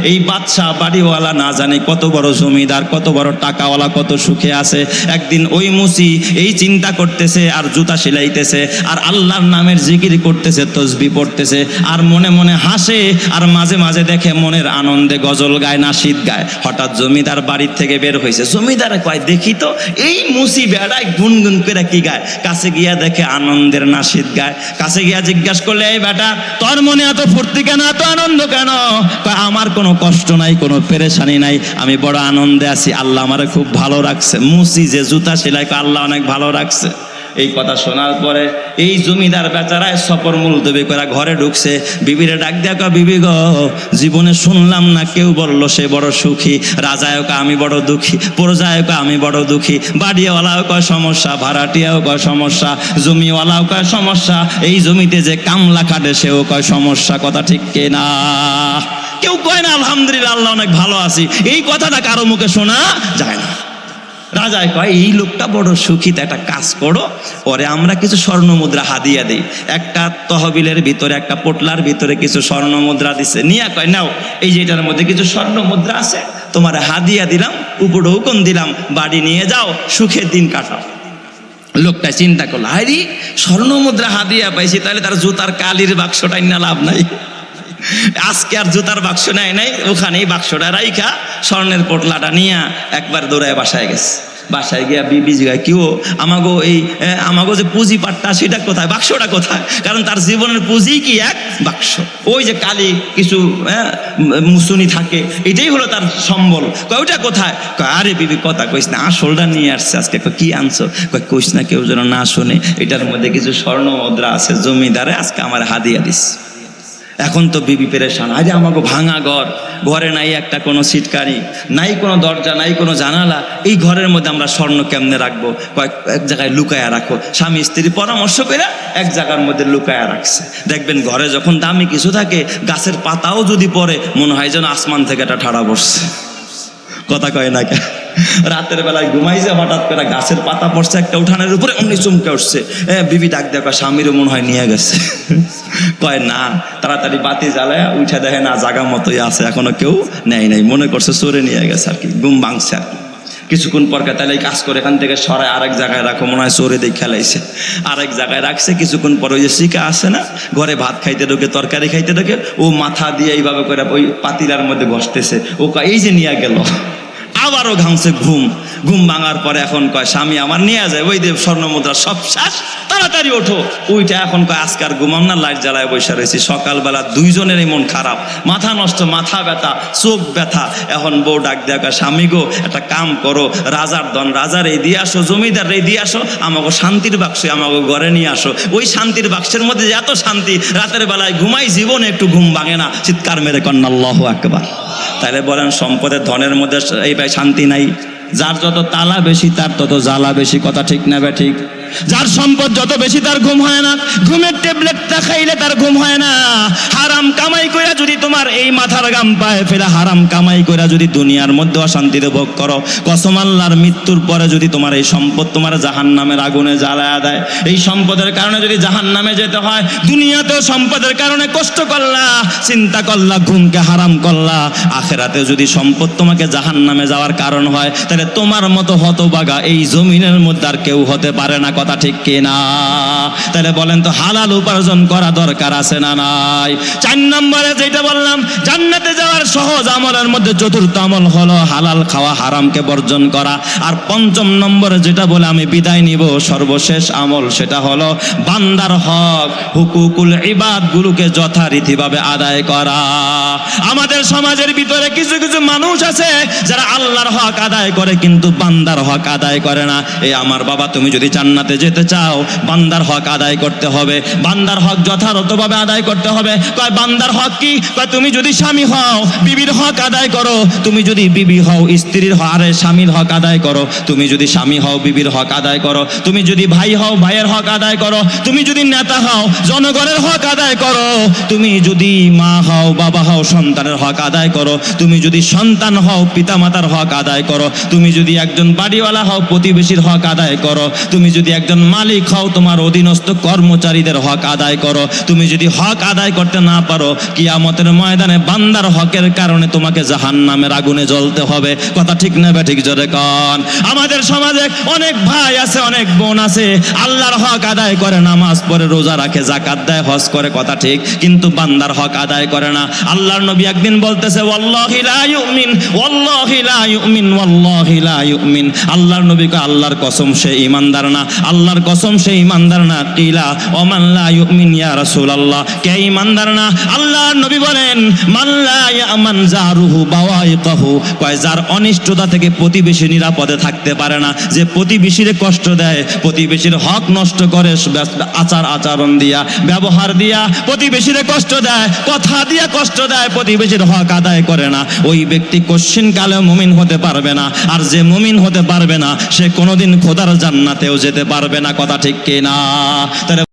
এই বাদশা বাড়িওয়ালা না জানি কত বড় জমিদার, কত বড় টাকাওয়ালা, কত সুখে আছে। একদিন ওই মুচি এই চিন্তা করতেছে আর জুতা সেলাইতেছে আর আল্লাহর নামের জিকির করতেছে, তসবিহ পড়তেছে আর মনে মনে হাসে আর মাঝে মাঝে দেখে মনের আনন্দে গজল গায়, নাশিদ গায়। হঠাৎ জমিদার বাড়ির থেকে বের হয়েছে। জমিদার কয়, দেখি তো এই মুসি বেড়ায় গুনগুন করে কি গায়। কাছে গিয়া দেখে আনন্দের নাশিদ গায়। কাছে গিয়া জিজ্ঞাসা করলে, এই বেটা তোর মনে এত ফুর্তি কেন, এত আনন্দ কেন? কয়, আমার কোনো কষ্ট নাই, কোনো পেরেশানি নাই, আমি বড় আনন্দে আছি, আল্লাহ আমারে খুব ভালো রাখছে। মুসি যে জুতা সেলাই, আল্লাহ অনেক ভালো রাখছে। এই কথা শোনার পরে এই জমিদার বেচারায় সফর মুলতবি করে ঘরে ঢুকছে। বিবিরে ডাক দিয়া কয়, বিবি গো, জীবনে শুনলাম না কেউ বলল সে বড় সুখী। রাজায়ও কয় আমি বড় দুঃখী, প্রজায়ও কয় আমি বড় দুঃখী, বাড়িওয়ালাও কয় সমস্যা, ভাড়াটিয়াও কয় সমস্যা, জমিওয়ালাও কয় সমস্যা, এই জমিতে যে কামলা খাটে সেও কয় সমস্যা। কথা ঠিক কিনা? কেউ কয় না আলহামদুলিল্লাহ আল্লাহ অনেক ভালো আছি। এই কথাটা কারো মুখে শোনা যায় না। রাজায় কয়, এই লোকটা বড় সুখী, তো একটা কাজ করো, পরে আমরা কিছু স্বর্ণ মুদ্রা হাদিয়া দিই। একটা তহবিলের ভিতরে, একটা পোটলার ভিতরে কিছু স্বর্ণ মুদ্রা দিছে। নিয়া কয়, নাও এই যে এটার মধ্যে কিছু স্বর্ণ মুদ্রা আছে, তোমার হাদিয়া দিলাম, উপরে হুকুম দিলাম, বাড়ি নিয়ে যাও, সুখের দিন কাটাও। লোকটা চিন্তা করলো, আরে স্বর্ণ মুদ্রা হাদিয়া পাইছি, তাহলে তার জুতার কালির বাক্সটাই না লাভ নাই। আজকে আর জুতার বাক্স নেয় নাই, ওখানেই বাক্সটা রাইখা স্বর্ণের পোটলাটা নিয়ে একবার দৌড়ায় বাসায় গেছে। বাসায় গিয়া বিবি জিগায়, কেউ আমাগো এই আমাগো যে পুঁজি পাটটা সেটা কোথায়, বাক্সটা কোথায়? কারণ তার জীবনের পুঁজি কি এক বাক্স, ওই যে কালি কিছু মুসুনি থাকে, এটাই হলো তার সম্বল। কয় ওটা কোথায়? কয় আরে বিবি কথা কইস না, আসলটা নিয়ে আসছে আজকে। কি আনছো? কয় কইস না, কেউ যেন না শোনে, এটার মধ্যে কিছু স্বর্ণ মুদ্রা আছে, জমিদারে আজকে আমার হাদিয়া দিস। এখন তো বিবি পেরেশান, আরে আমাকে ভাঙা ঘর, ঘরে নাই একটা কোনো সিটকারি, নাই কোনো দরজা, নাই কোনো জানালা, এই ঘরের মধ্যে আমরা স্বর্ণ কেমনে রাখবো? এক জায়গায় লুকায়া রাখো। স্বামী স্ত্রী পরামর্শ করে এক জায়গার মধ্যে লুকায়া রাখছে। দেখবেন ঘরে যখন দামি কিছু থাকে, গাছের পাতাও যদি পড়ে মনে হয় যেন আসমান থেকে একটা ঠাড়া পড়ছে। কথা কয় না কেন? রাতের বেলায় ঘুমাইছে, হঠাৎ করে গাছের পাতা পড়ছে একটা উঠানের উপরে, অমনি চমকে উঠছে। বিবি ডাক দেখা, স্বামীরও মনে হয় নিয়ে গেছে। কয় না, তাড়াতাড়ি বাতি জ্বালায় উঠে দেখে না, জাগা মতোই আছে, এখনো কেউ নেয় নাই, মনে করছে চোরে নিয়ে গেছে আর কি, ঘুম ভাঙছে আর কি। কিছুক্ষণ পর তাহলে কাজ করে এখান থেকে সরাই আরেক জায়গায় রাখো, মনে হয় চোরে দিয়ে খেলাইছে, আরেক জায়গায় রাখছে। কিছুক্ষণ পর ওই যে শিকা আসে না, ঘরে ভাত খাইতে ঢোকে, তরকারি খাইতে ঢোকে, ও মাথা দিয়ে এইভাবে করে ওই পাতিলার মধ্যে ঘষতেছে। ও কয় এই যে নিয়ে গেল, আবারও ঘামছে। ঘুম ভাঙার পরে এখন কয়, স্বামী আমার নিয়ে যায়, ওই দেব স্বর্ণ মুদ্রা সব শেষ, তাড়াতাড়ি ওঠো। ওইটা এখন কয় আজকে আর ঘুমাম না, লাইট জ্বালায় বসে রয়েছি। সকালবেলা দুইজনের মন খারাপ, মাথা নষ্ট, মাথা ব্যথা, চোখ ব্যথা। এখন বউ ডাক দেয়া কয়, স্বামী গো একটা কাম করো, রাজার ধন রাজার এই দিয়ে আসো, জমিদার এই দিয়ে আসো, আমাকে শান্তির বাক্সে আমাকে ঘরে নিয়ে আসো। ওই শান্তির বাক্সের মধ্যে এত শান্তি, রাতের বেলায় ঘুমাই জীবনে একটু ঘুম ভাঙে না। চিৎকার মেরে কন্যা আল্লাহু আকবার। তাহলে বলেন সম্পদের ধনের মধ্যে এই ভাই শান্তি নাই? যার যত তালা বেশি তার তত জ্বালা বেশি। কথা ঠিক না বে ঠিক? যার সম্পদ যত বেশি তার ঘুম হয় না, ঘুমের ট্যাবলেটটা খাইলে তার ঘুম হয় না। হারাম কামাই কইরা যদি তোমার তোমার এই মাথার গাম পায়ে ফেলে হারাম কামাই করে যদি দুনিয়ার মধ্যে অশান্তিতে ভোগ করো, কসম আল্লাহর মৃত্যুর পরে যদি তোমার এই সম্পদ তোমার জাহান্নামের আগুনে জ্বালায়া দেয়, এই সম্পদের কারণে যদি জাহান্নামে যেতে হয়, দুনিয়াতেও সম্পদের কারণে কষ্ট করলা, চিন্তা করলা, ঘুমকে হারাম করলা, আখেরাতে যদি সম্পদ তোমাকে জাহান্নামে যাওয়ার কারণ হয়, তাহলে তোমার মতো হতভাগা এই জমিনের মধ্যে আর কেউ হতে পারে না। কথা ঠিক কিনা? তাহলে বলেন তো হালাল উপার্জন করা দরকার আছে না নাই? 4 নম্বরে যেটা বললাম, জান্নাতে যাওয়ার সহজ আমলের মধ্যে চতুর্থ আমল হলো হালাল খাওয়া, হারামকে বর্জন করা। আর 5ম নম্বরে যেটা বলে আমি বিদায় নিব, সর্বশেষ আমল, সেটা হলো বান্দার হক, হুকুকুল ইবাদ গুলোকে যথারীতিভাবে আদায় করা। আমাদের সমাজের ভিতরে কিছু কিছু মানুষ আছে যারা আল্লাহর হক আদায় করে কিন্তু বান্দার হক আদায় করে না। এই আমার বাবা, তুমি যদি জান্নাতে যেতে চাও, বান্দার হক আদায় করতে হবে, বান্দার হক যথাযথভাবে আদায় করতে হবে। কয় বান্দার হক কি? কয় তুমি যদি স্বামী হও, বিবির হক আদায় করো, তুমি যদি বিবি হও, স্ত্রীর আরে স্বামীর হক আদায় করো, তুমি যদি স্বামী হও, বিবির হক আদায় করো, তুমি যদি ভাই হও, ভাইয়ের হক আদায় করো, তুমি যদি নেতা হও, জনগণের হক আদায় করো, তুমি যদি মা হও, বাবা হও, সন্তানের হক আদায় করো, তুমি যদি সন্তান হও, পিতামাতার হক আদায় করো, তুমি যদি একজন বাড়িওয়ালা হও, প্রতিবেশীর হক আদায় করো, তুমি যদি একজন মালিক হও, তোমার অধীনস্থ কর্মচারীদের হক আদায় করো। তুমি যদি হক আদায় করতে না পারো, কিয়ামতের ময়দানে বান্দার হকের কারণে তোমাকে জাহান্নামের আগুনে জ্বলতে হবে। কথা ঠিক না ঠিক? জোরে কন। আমাদের সমাজে অনেক ভাই আছে, অনেক বোন আছে, আল্লাহর হক আদায় করে, নামাজ পড়ে, রোজা রাখে, যাকাত দেয়, হজ করে, কথা ঠিক, কিন্তু বান্দার হক আদায় করে না। আল্লাহর নবী একদিন বলতেছে, ওয়াল্লাহি লা ইউমিন, ওয়াল্লাহি লা ইউমিন, ওয়াল্লাহি লা ইউমিন। আল্লাহর নবী কয়, আল্লাহর কসম সে ঈমানদার না, আল্লাহর কসম সে ঈমানদার না। কিলা ওমান লা ইউমিন ইয়া রাসূলুল্লাহ, কে ঈমানদার না? আল্লাহর নবী বলেন, মান লা ইয়ামান জারুহু বাওয়াইকাহু, কয় যার অনিষ্টতা থেকে প্রতিবেশী নিরাপদে থাকতে পারে না, যে প্রতিবেশীরে কষ্ট দেয়, প্রতিবেশীর হক নষ্ট করে, আচরণ দিয়া, ব্যবহার দিয়া প্রতিবেশীরে কষ্ট দেয়, কথা দিয়া কষ্ট দেয়, প্রতিবেশীর হক আদায় করে না, ওই ব্যক্তি কশ্চিন কালে মুমিন হতে পারবে না। আর যে মুমিন হতে পারবে না, সে কোনোদিন খোদার জান্নাতেও যেতে পারবে না। কথা ঠিক কিনা? তাহলে